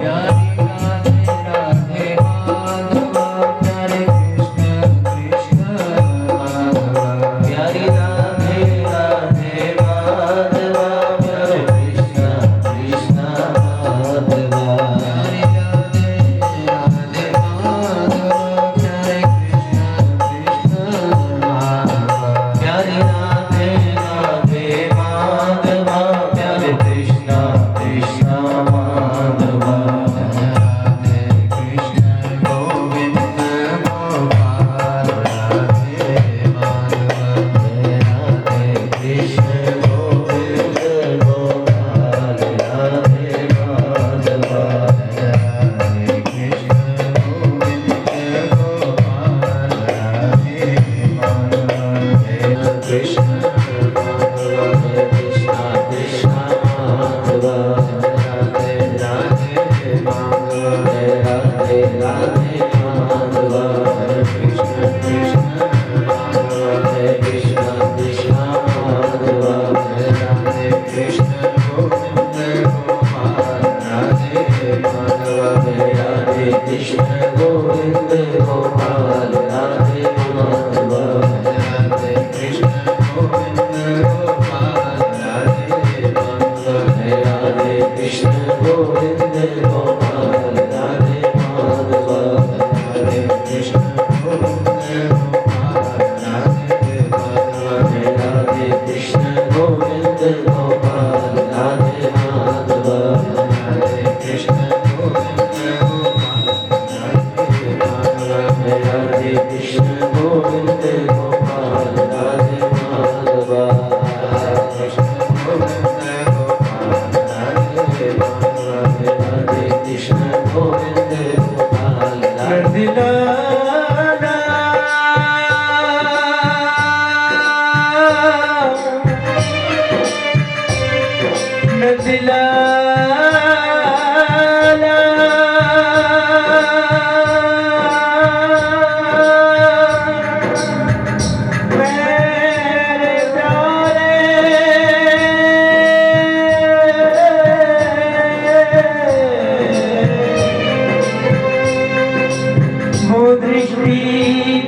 प्यारी राधे राधे माधव प्यारे कृष्ण कृष्ण माधव प्यारी राधे राधे माधव प्यारे कृष्ण कृष्ण माधव प्यारी राधे राधे माधव प्यारे कृष्ण कृष्ण माधव प्यारी राधे राधे माधव प्यारे कृष्ण कृष्ण माधव राधे कृष्ण गोविंद गोपाल राधे माधव राधे कृष्ण गोविंद गोपाल राधे माधव राधे कृष्ण गोविंद गोपाल राधे माधव कृष्ण माधव कृष्ण कृष्ण माधव राधे राधे माधव राधे राधे माधव कृष्ण कृष्ण माधव कृष्ण कृष्ण माधव राधे कृष्ण गोविंद गोपाल राधे माधव राधे कृष्ण गोविंद गोपाल राधे माधव राधे कृष्ण गोविंद गोपाल राधे माधव राधे कृष्ण गोविंद गोपाल राधे माधव राधे कृष्ण गोविंद गोपाल राधे माधव राधे कृष्ण गोविंद गोपाल राधे माधव राधे कृष्ण गोविंद गोपाल राधे माधव कृष्ण गोविंद गोपाल राधे माधव राधे कृष्ण गोविंद गोपाल राधे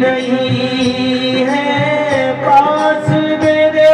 नहीं है पास मेरे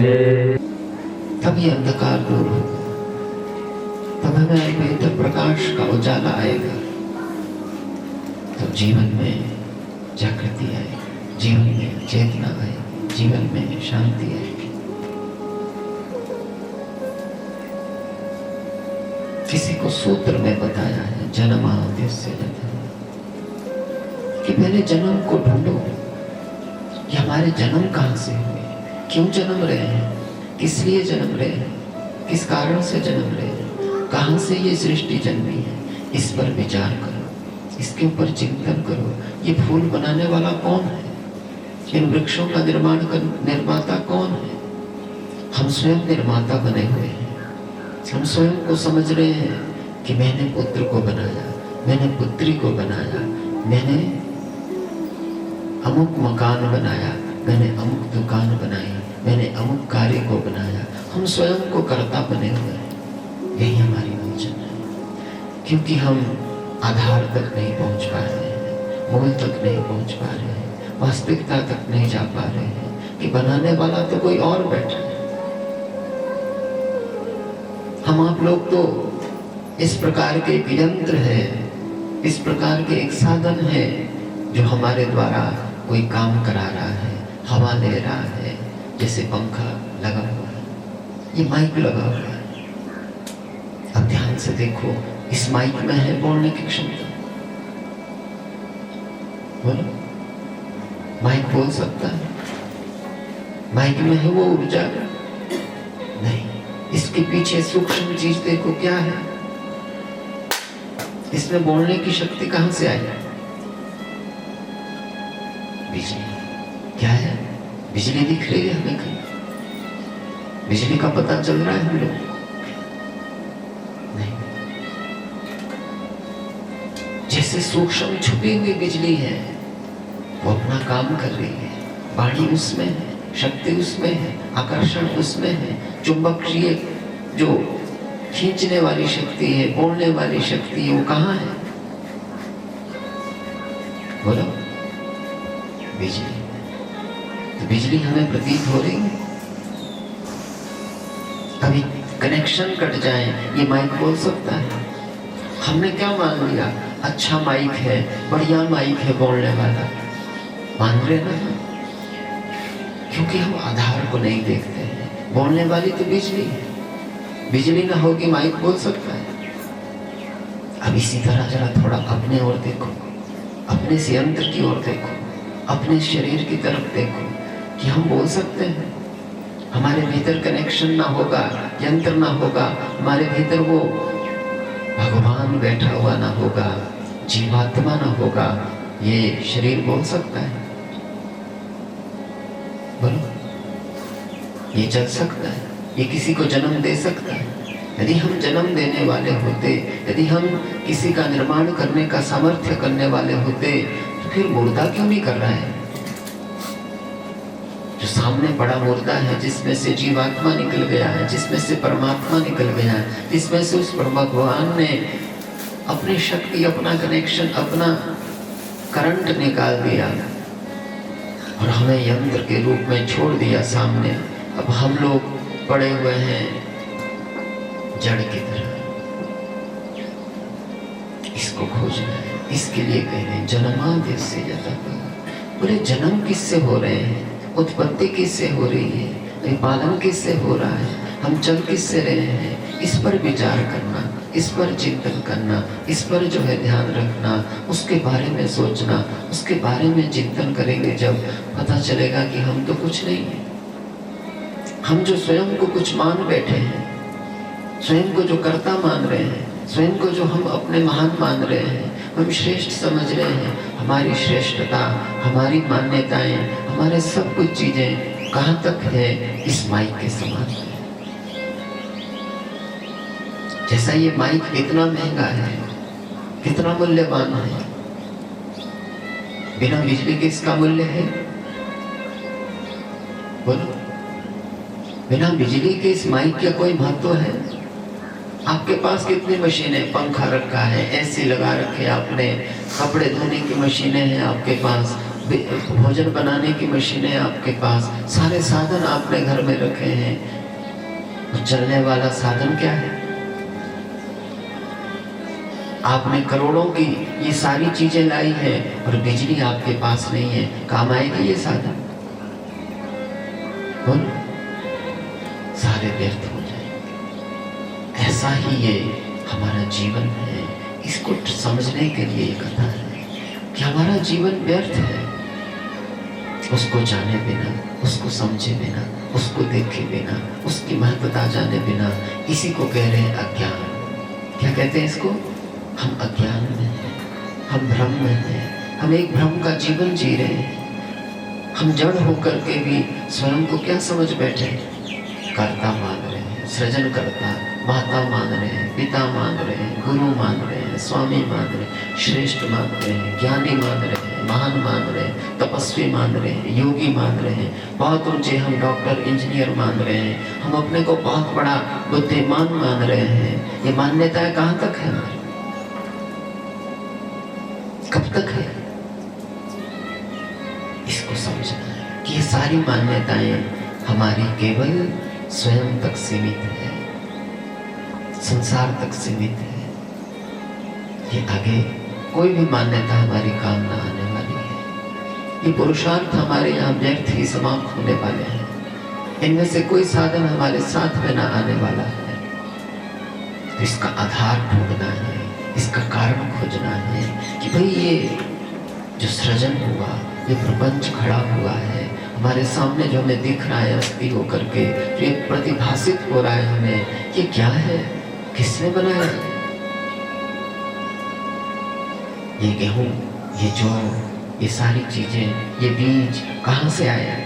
जय। तब ये अंधकार दूर हो, तब हमें बेहतर प्रकाश का उजाला आएगा, तो जीवन में जागृति आए, जीवन में चेतना आए, जीवन में शांति आएगी। किसी को सूत्र में बताया है जन्माद्यस्य कि पहले जन्म को ढूंढो कि हमारे जन्म कहाँ से हुए, क्यों जन्म रहे हैं, किस लिए जन्म रहे हैं, किस कारण से जन्म रहे हैं, कहाँ से ये सृष्टि जन्मी है। इस पर विचार करो, इसके ऊपर चिंतन करो। ये फूल बनाने वाला कौन है, इन वृक्षों का निर्माता कौन है। हम स्वयं निर्माता बने हुए हैं। हम स्वयं को समझ रहे हैं कि मैंने पुत्र को बनाया, मैंने पुत्री को बनाया, मैंने अमुक मकान बनाया, मैंने अमुक दुकान बनाई, मैंने अमुक कार्य को बनाया। हम स्वयं को कर्ता बने हुए हैं। यही हमारी उलझन है, क्योंकि हम आधार तक नहीं पहुंच पा रहे हैं, मूल तक नहीं पहुंच पा रहे हैं, वास्तविकता तक नहीं जा पा रहे हैं कि बनाने वाला तो कोई और बैठा है। हम आप लोग तो इस प्रकार के एक यंत्र है, इस प्रकार के एक साधन है जो हमारे द्वारा कोई काम करा रहा है, हवा ले रहा है। जैसे पंखा लगा हुआ है, ये माइक लगा हुआ है। अब ध्यान से देखो, इस माइक में है बोलने की क्षमता। बोलो, माइक बोल सकता है? माइक में है वो ऊर्जा? नहीं। इसके पीछे सूक्ष्म चीज देखो, क्या है? इसमें बोलने की शक्ति कहां से आई? बिजली। क्या है? बिजली दिख रही है हमें कहीं? बिजली का पता चल रहा है हम लोग? नहीं। जैसे सूक्ष्म छुपी हुई बिजली है, वो अपना काम कर रही है। वाणी उसमें है, शक्ति उसमें है, आकर्षण उसमें है, चुंबकीय जो खींचने वाली शक्ति है, बोलने वाली शक्ति है, वो कहाँ है? बोलो, बिजली। तो बिजली हमें प्रतीत हो रही है। अभी कनेक्शन कट जाए, ये माइक बोल सकता है? हमने क्या मान लिया? अच्छा माइक है, बढ़िया माइक है बोलने वाला, मान रहे ना? क्योंकि हम आधार को नहीं देखते हैं। बोलने वाली तो बिजली है, बिजली ना होगी माइक बोल सकता है? अब इसी तरह जरा थोड़ा अपने ओर देखो, अपने से यंत्र की ओर देखो, अपने शरीर की तरफ देखो कि हम बोल सकते हैं। हमारे भीतर कनेक्शन ना होगा, यंत्र ना होगा, हमारे भीतर वो भगवान बैठा हुआ ना होगा, जीवात्मा ना होगा, ये शरीर बोल सकता है? बोलो, ये चल सकता है? ये किसी को जन्म दे सकता है? यदि हम जन्म देने वाले होते, यदि हम किसी का निर्माण करने का सामर्थ्य करने वाले होते, तो फिर मुर्दा क्यों नहीं कर रहा है? जो सामने बड़ा मुर्दा है, जिसमें से जीवात्मा निकल गया है, जिसमें से परमात्मा निकल गया है, जिसमें से उस भगवान ने अपनी शक्ति, अपना कनेक्शन, अपना करंट निकाल दिया और हमें यंत्र के रूप में छोड़ दिया सामने। अब हम लोग पड़े हुए हैं जड़ की तरह। इसको खोजना है, इसके लिए कह रहे हैं जन्माद्यस्य यतः। बोले जन्म किससे हो रहे हैं, उत्पत्ति किससे हो रही है, पालन किससे हो रहा है, हम चल किससे रहे हैं, इस पर विचार करना, इस पर चिंतन करना, इस पर जो है ध्यान रखना, उसके बारे में सोचना, उसके बारे में चिंतन करेंगे जब पता चलेगा कि हम तो कुछ नहीं है। हम जो स्वयं को कुछ मान बैठे हैं, स्वयं को जो कर्ता मान रहे हैं, स्वयं को जो हम अपने महान मान रहे हैं, हम श्रेष्ठ समझ रहे हैं, हमारी श्रेष्ठता, हमारी मान्यताएं, हमारे सब कुछ चीजें कहाँ तक है? इस माइक के समान है। जैसा ये माइक कितना महंगा है, कितना मूल्यवान है, बिना बिजली के इसका मूल्य है? बोलो, बिना बिजली के इस माइक का कोई महत्व है? आपके पास कितनी मशीनें, पंखा रखा है, एसी लगा रखे आपने, कपड़े धोने की मशीनें हैं आपके पास, भोजन बनाने की मशीनें आपके पास, सारे साधन आपने घर में रखे हैं, तो चलने वाला साधन क्या है? आपने करोड़ों की ये सारी चीजें लाई हैं और बिजली आपके पास नहीं है, काम आएगी ये साधन? बोलो, सारे व्यर्थ हो जाएंगे। ऐसा ही ये हमारा जीवन है। इसको समझने के लिए ये कथा है कि हमारा जीवन व्यर्थ है। उसको जाने बिना, उसको समझे बिना, उसको देखे बिना, उसकी महत्वता जाने बिना, इसी को कह रहे हैं अज्ञान। क्या कहते हैं इसको? हम अज्ञान में हैं, हम भ्रम में हैं, हम एक भ्रम का जीवन जी रहे हैं। हम जड़ होकर के भी स्वयं को क्या समझ बैठे? कर्ता मान रहे हैं, सृजन करता, माता मान रहे हैं, पिता मान रहे हैं, गुरु मान रहे हैं, स्वामी मान रहे हैं, श्रेष्ठ मान रहे हैं, ज्ञानी मान रहे हैं, महान मान रहे हैं, तपस्वी मान रहे हैं, योगी मान रहे हैं, बहुत ऊंचे हम डॉक्टर इंजीनियर मान रहे हैं, हम अपने को बहुत बड़ा बुद्धिमान मान रहे हैं। ये मान्यताएं कहाँ तक है हमारी? कब तक है? इसको समझना है कि ये सारी मान्यताएं हमारी केवल स्वयं तक सीमित है, संसार तक सीमित है। ये आगे कोई भी मान्यता हमारी काम ना आने वाली है। ये पुरुषार्थ हमारे यहाँ व्यर्थ ही समाप्त होने वाले हैं। इनमें से कोई साधन हमारे साथ में ना आने वाला है। तो इसका आधार ढूंढना है, इसका कारण खोजना है कि भाई ये जो सृजन हुआ, ये प्रपंच खड़ा हुआ है हमारे सामने, जो हमें दिख रहा है अस्थि होकर के, जो ये प्रतिभासित हो रहा है हमें, ये क्या है? किसने बनाया? ये गेहूं, ये जौ, ये सारी चीजें, ये बीज कहाँ से आए?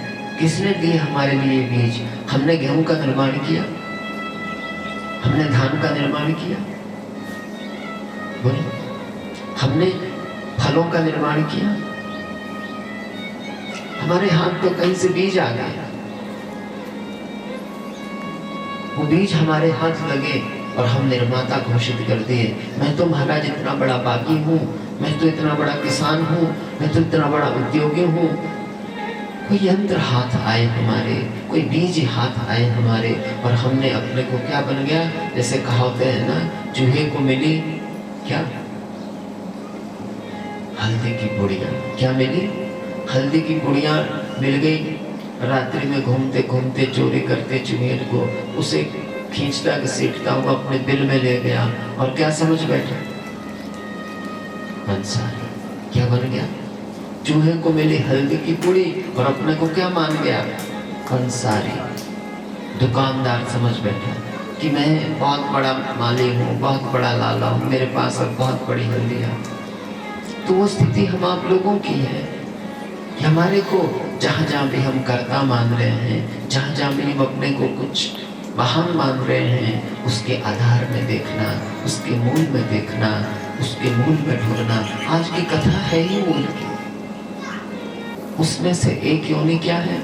किसने दिए हमारे लिए बीज? हमने गेहूं का निर्माण किया? हमने धान का निर्माण किया? बोलो, हमने फलों का निर्माण किया? हमारे हाथ तो कहीं से बीज आ गए, वो बीज हमारे हाथ लगे और हम निर्माता घोषित कर दिए, मैं तो महाराज इतना बड़ा बागी हूँ, मैं तो इतना बड़ा किसान हूँ, मैं तो इतना बड़ा उद्योगी हूँ। कोई यंत्र हाथ आए हमारे, कोई बीज हाथ आए हमारे, और हमने अपने को क्या बन गया? जैसे कहावते हैं ना, चूहे को मिली क्या? हल्दी की पुड़िया। क्या मिली? हल्दी की पुड़िया मिल गई। रात्रि में घूमते घूमते चोरी करते चूहे को, उसे खींचता घसीटता हुआ अपने दिल में ले गया, और क्या समझ बैठा? अंसारी। क्या बन गया? चूहे को मिली हल्दी की पुड़ी और अपने को क्या मान गया? अंसारी। दुकानदार समझ बैठा कि मैं बहुत बड़ा माली हूँ, बहुत बड़ा लाला हूँ, मेरे पास अब बहुत बड़ी हल्दी है। तो वो स्थिति हम आप लोगों की है कि हमारे को जहाँ जहाँ भी हम कर्ता मान रहे हैं, जहाँ जहाँ भी हम अपने को कुछ महान मान रहे हैं, उसके आधार में देखना, उसके मूल में देखना, उसके मूल में ढूंढना। आज की कथा है ही मूल की। उसमें से एक योनि क्या है?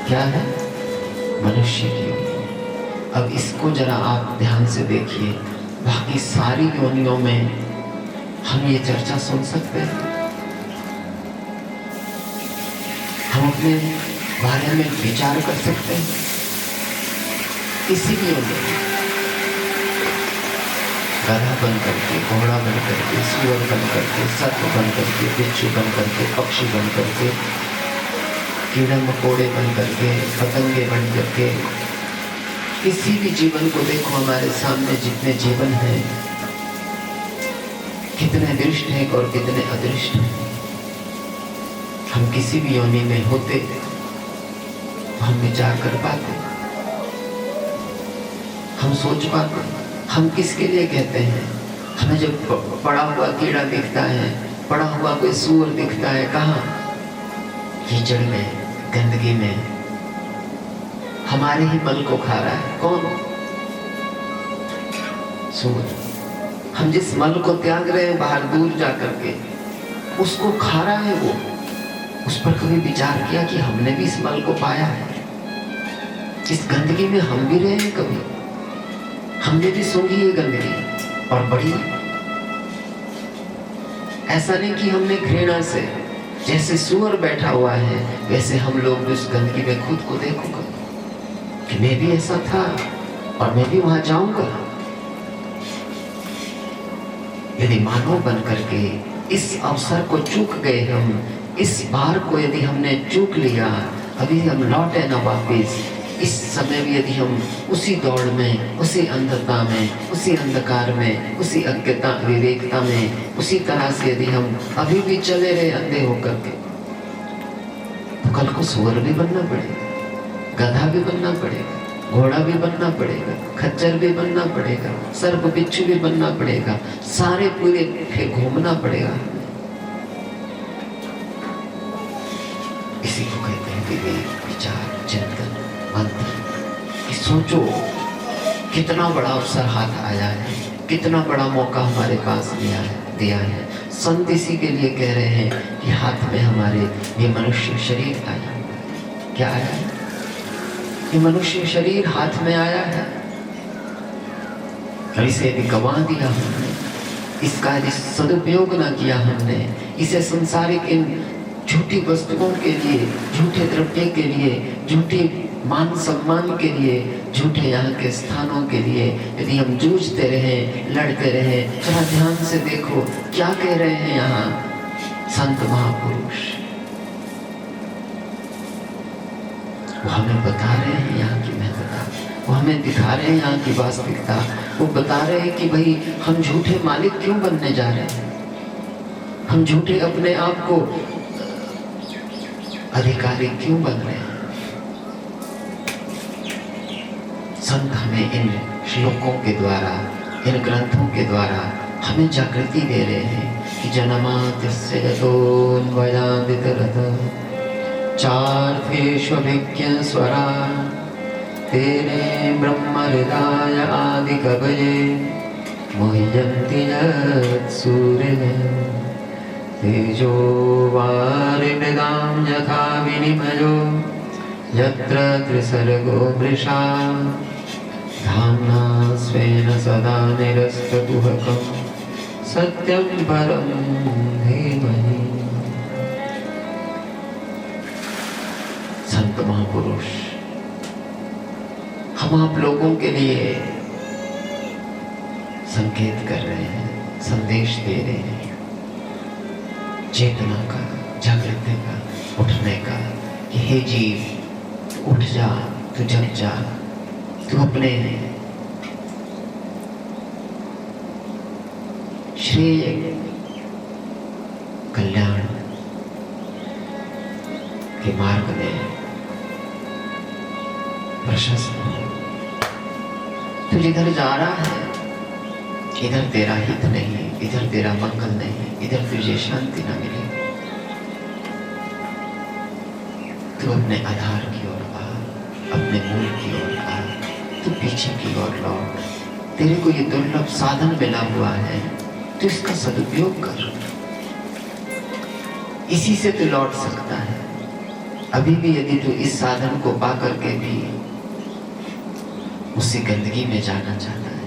क्या है? मनुष्य की योनि। अब इसको जरा आप ध्यान से देखिए। बाकी सारी योनियों में हम ये चर्चा सुन सकते हैं, हम अपने बारे में विचार कर सकते हैं। किसी भी योनि, गधा बन करके, घोड़ा बन करके, सूअर बन करके, सर्प बन करके, बिच्छू बन करके, पक्षी बन करके, कीड़े मकोड़े बन करके, पतंगे बन करके, किसी भी जीवन को देखो, हमारे सामने जितने जीवन हैं, कितने दृष्ट हैं और कितने अदृष्ट हैं। हम किसी भी योनि में होते तो हम विचार कर पाते, हम सोच पाते, हम किसके लिए कहते हैं? हमें जब पड़ा हुआ कीड़ा दिखता है, पड़ा हुआ कोई सूअर दिखता है, कहाँ? कीचड़ में, गंदगी में, हमारे ही मल को खा रहा है। कौन? सूअर। हम जिस मल को त्याग रहे हैं बाहर दूर जा करके, उसको खा रहा है वो। उस पर कभी विचार किया कि हमने भी इस मल को पाया है? इस गंदगी में हम भी रहे हैं कभी? हमने भी सूंघी है गंदगी और बड़ी। ऐसा नहीं कि हमने घृणा से, जैसे सुअर बैठा हुआ है वैसे हम लोग उस गंदगी में खुद को देखूंगा कि मैं भी ऐसा था और मैं भी वहां जाऊंगा। यदि मानव बन करके इस अवसर को चूक गए, हम इस बार को यदि हमने चूक लिया, अभी हम लौटे ना वापिस, इस समय भी यदि हम उसी दौड़ में, उसी अंधता में, उसी अंधकार में, उसी अज्ञता विवेकता में, उसी तरह से यदि हम अभी भी चले रहे अंधे होकर के, तो कल को सुअर भी बनना पड़ेगा, गधा भी बनना पड़ेगा, घोड़ा भी बनना पड़ेगा, खच्चर भी बनना पड़ेगा, सर्प बिच्छू भी बनना पड़ेगा, सारे पूरे फिर घूमना पड़ेगा। इसी को कहते हैं विवेक, विचार, चिंतन, मंत्र। कि सोचो कितना बड़ा अवसर हाथ आया है, कितना बड़ा मौका हमारे पास दिया है। संत इसी के लिए कह रहे हैं कि हाथ में हमारे ये मनुष्य शरीर आया। क्या आया है? ये मनुष्य शरीर हाथ में आया है। और इसे भी गंवा दिया हमने, इसका यदि सदुपयोग ना किया हमने, इसे संसारिक इन झूठी वस्तुओं के लिए, झूठे द्रव्य के लिए, झूठी मान सम्मान के लिए, झूठे यहाँ के स्थानों के लिए यदि हम जूझते रहे, लड़ते रहे, जरा ध्यान से देखो क्या कह रहे हैं यहाँ संत महापुरुष। वो हमें बता रहे हैं यहाँ की महत्ता, वो हमें दिखा रहे हैं यहाँ की वास्तविकता। वो बता रहे हैं कि भाई हम झूठे मालिक क्यों बनने जा रहे हैं, हम झूठे अपने आप को अधिकारी क्यों बन रहे हैं। संत हमें इन श्लोकों के द्वारा, इन ग्रंथों के द्वारा हमें जागृति दे रहे हैं कि जन्माद्यस्य यतोऽन्वयादितरतः चार्थेष्वभिज्ञ स्वरा तेने ब्रह्महृदाय आदिकवये मुह्यन्ति यत्सूर्यः तेजो वारिमृदां यथा विनिमयो यत्र त्रिसर्गो मृषा धाम्ना स्वेन सदा निरस्तकुहकं सत्यं परं धीमहि। संत महापुरुष हम आप लोगों के लिए संकेत कर रहे हैं, संदेश दे रहे हैं, चेतना का, जागृति का, उठने का कि हे जीव उठ जा, तू जग जा, तू अपने श्रेय कल्याण के मार्ग में प्रशस्त हो। तू जिधर जा रहा है इधर तेरा हित नहीं, इधर तेरा मंगल नहीं, इधर तुझे शांति न मिलेगी। तू अपने आधार की ओर आ, अपने मूल की ओर आ, तू पीछे की ओर लौट। तेरे को ये दुर्लभ साधन मिला हुआ है, तू इसका सदुपयोग कर। इसी से तू लौट सकता है। अभी भी यदि तू इस साधन को पा करके भी उसी गंदगी में जाना चाहता है,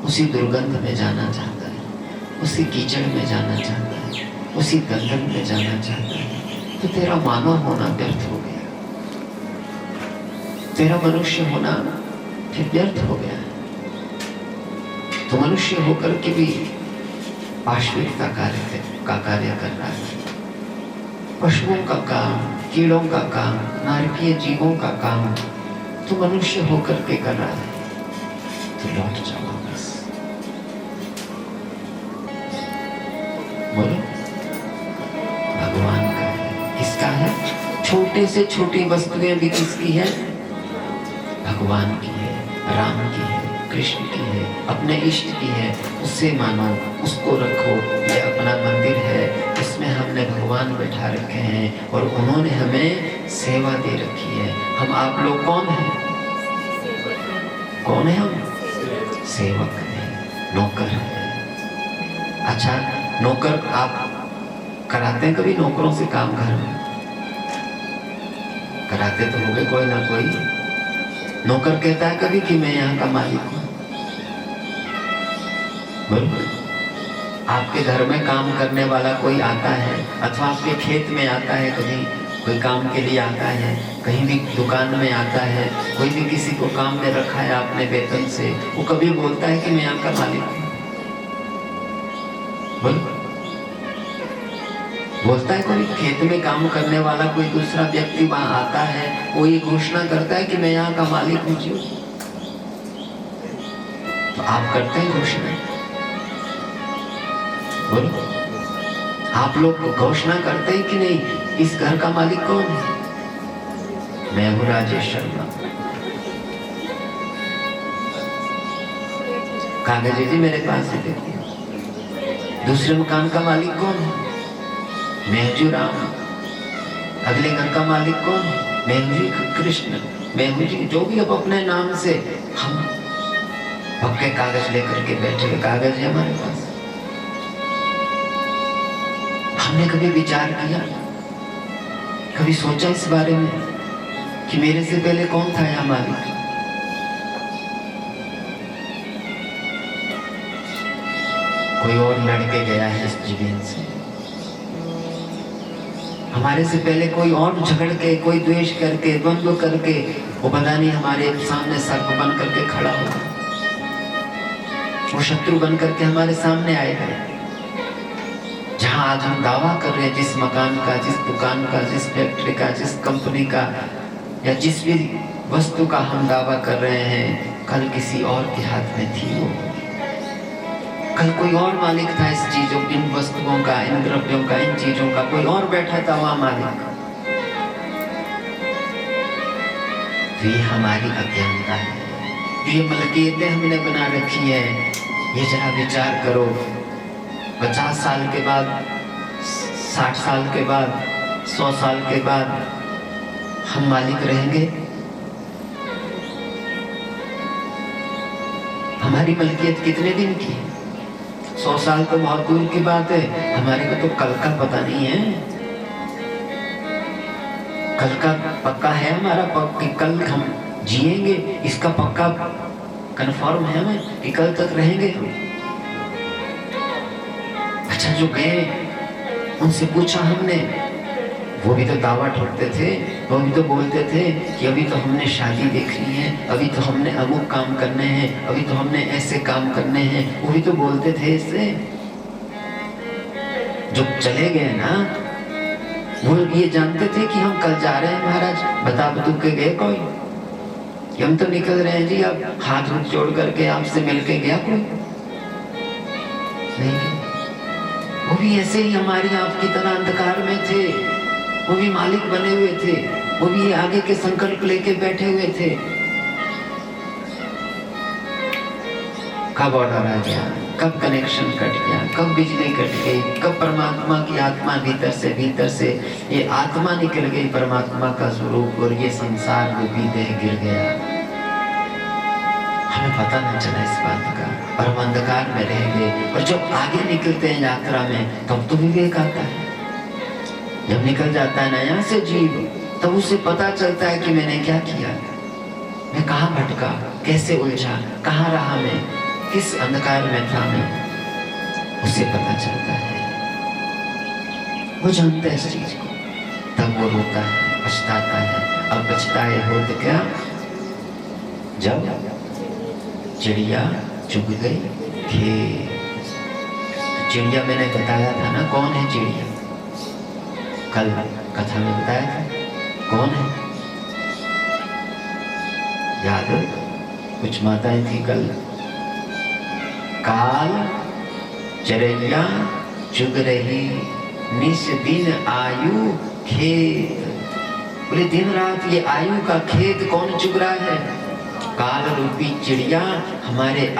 उसी दुर्गंध में जाना चाहता है, उसी कीचड़ में जाना चाहता है, उसी दलदल में जाना चाहता है, तो तेरा मानव होना व्यर्थ हो गया, तेरा मनुष्य होना फिर व्यर्थ हो गया। तो मनुष्य होकर के भी पाशविकता का कार्य कर रहा है। पशुओं का काम, कीड़ों का काम, नारकीय जीवों का काम तो मनुष्य होकर के कर रहा है। तो लौट जाओ बस, बोलो भगवान का है, किसका है? छोटे से छोटी वस्तुएं भी किसकी है? भगवान की है, राम की है, कृष्ण की है, अपने इष्ट की है। उससे मानो, उसको रखो। ये अपना मंदिर है, इसमें हमने भगवान बैठा रखे हैं और उन्होंने हमें सेवा दे रखी है। हम आप लोग कौन हैं? कौन है हम? सेवक हैं, नौकर हैं। अच्छा, नौकर आप कराते हैं कभी नौकरों से काम घर में? कराते तो होंगे कोई ना कोई। नौकर कहता है कभी कि मैं यहाँ का मालिक हूँ? बोलो, आपके घर में काम करने वाला कोई आता है, अथवा आपके खेत में आता है, कभी कोई काम के लिए आता है, कहीं भी दुकान में आता है, कोई भी किसी को काम में रखा है आपने वेतन से, वो कभी बोलता है कि मैं यहाँ का मालिक हूँ? बोलता है? कोई खेत में काम करने वाला कोई दूसरा व्यक्ति वहां आता है, वो ये घोषणा करता है कि मैं यहाँ का मालिक हूँ जी? तो आप करते हैं घोषणा? बोलो, आप लोग घोषणा करते हैं कि नहीं? इस घर का मालिक कौन है? मैं हूँ राजेश शर्मा। कागज जी मेरे पास है, देखिए। दूसरे मकान का मालिक कौन है? मैं हूँ राम। अगले घर का मालिक कौन है? मैं हूँ जी कृष्ण। मैं हूँ जी, जो भी अब अपने नाम से हम पक्के कागज लेकर के बैठे हुए, कागज है हमारे पास। हमने कभी विचार किया, कभी सोचा इस बारे में कि मेरे से पहले कौन था यहाँ मालिक? कोई और लड़के गया है इस जीवन से, हमारे से पहले कोई और झगड़ के, कोई द्वेष करके, द्वंद्व करके, वो पता नहीं हमारे सामने सर्प बन करके खड़ा होगा, वो शत्रु बन करके हमारे सामने आएगा। जहां आज हम दावा कर रहे हैं, जिस मकान का, जिस दुकान का, जिस फैक्ट्री का, जिस कंपनी का, या जिस भी वस्तु का हम दावा कर रहे हैं, कल किसी और के हाथ में थी वो। कल कोई और मालिक था इस चीजों, इन वस्तुओं का, इन द्रव्यों का, इन चीजों का, कोई और बैठा था वहां मालिक। तो ये हमारी अज्ञानता है, ये मलकियतें हमने बना रखी है। ये जरा विचार करो, 50 साल के बाद, 60 साल के बाद, 100 साल के बाद हम मालिक रहेंगे? हमारी मलकियत कितने दिन की? 100 साल तो बहुत दूर की बात है, हमारे को तो कल का पता नहीं है। कल का पक्का है हमारा, कि कल हम जिएंगे, इसका पक्का कंफर्म है हमें कि कल तक रहेंगे हम। अच्छा, जो गए उनसे पूछा हमने, वो भी तो दावा ठोकते थे, वो भी तो बोलते थे कि अभी तो हमने शादी देखनी है, अभी तो हमने अमुक काम करने हैं, अभी तो हमने ऐसे काम करने हैं, वो भी तो बोलते थे इससे। जो चले गए ना, वो ये जानते थे कि हम कल जा रहे हैं महाराज, बता बतू के गए कोई? हम तो निकल रहे हैं जी, अब हाथ उठ जोड़ करके आपसे मिलके गया कोई? नहीं। वो भी ऐसे ही हमारी आपकी तरह अंधकार में थे, वो भी मालिक बने हुए थे, वो भी आगे के संकल्प लेके बैठे हुए थे। कब ऑर्डर आ गया, कब कनेक्शन कट गया, कब बिजली कट गई, कब परमात्मा की आत्मा भीतर से ये आत्मा निकल गई, परमात्मा का स्वरूप, और ये संसार रूपी देह गिर गया। हमें पता नहीं चला इस बात का, और हम अंधकार में रह गए। और जब आगे निकलते हैं यात्रा में, तब तो विवेक आता है। जब निकल जाता है ना यहाँ से जीव, तब उसे पता चलता है कि मैंने क्या किया, मैं कहाँ भटका, कैसे उलझा, कहाँ रहा मैं, किस अंधकार में था मैं, उसे पता चलता है। वो जानता है इस चीज को, तब वो रोता है, पछताता है। अब पछताए हो तो क्या, जब चिड़िया चुग गई खेत। तो चिड़िया मैंने बताया था ना, कौन है चिड़िया? कल कथा में बताया था कौन है, याद है? कुछ माताएं थी कल, काल चरैया चुग रही, निस दिन आयु खेत। बोले दिन रात ये आयु का खेत कौन चुग रहा है? काल रूपी चिड़िया हमारे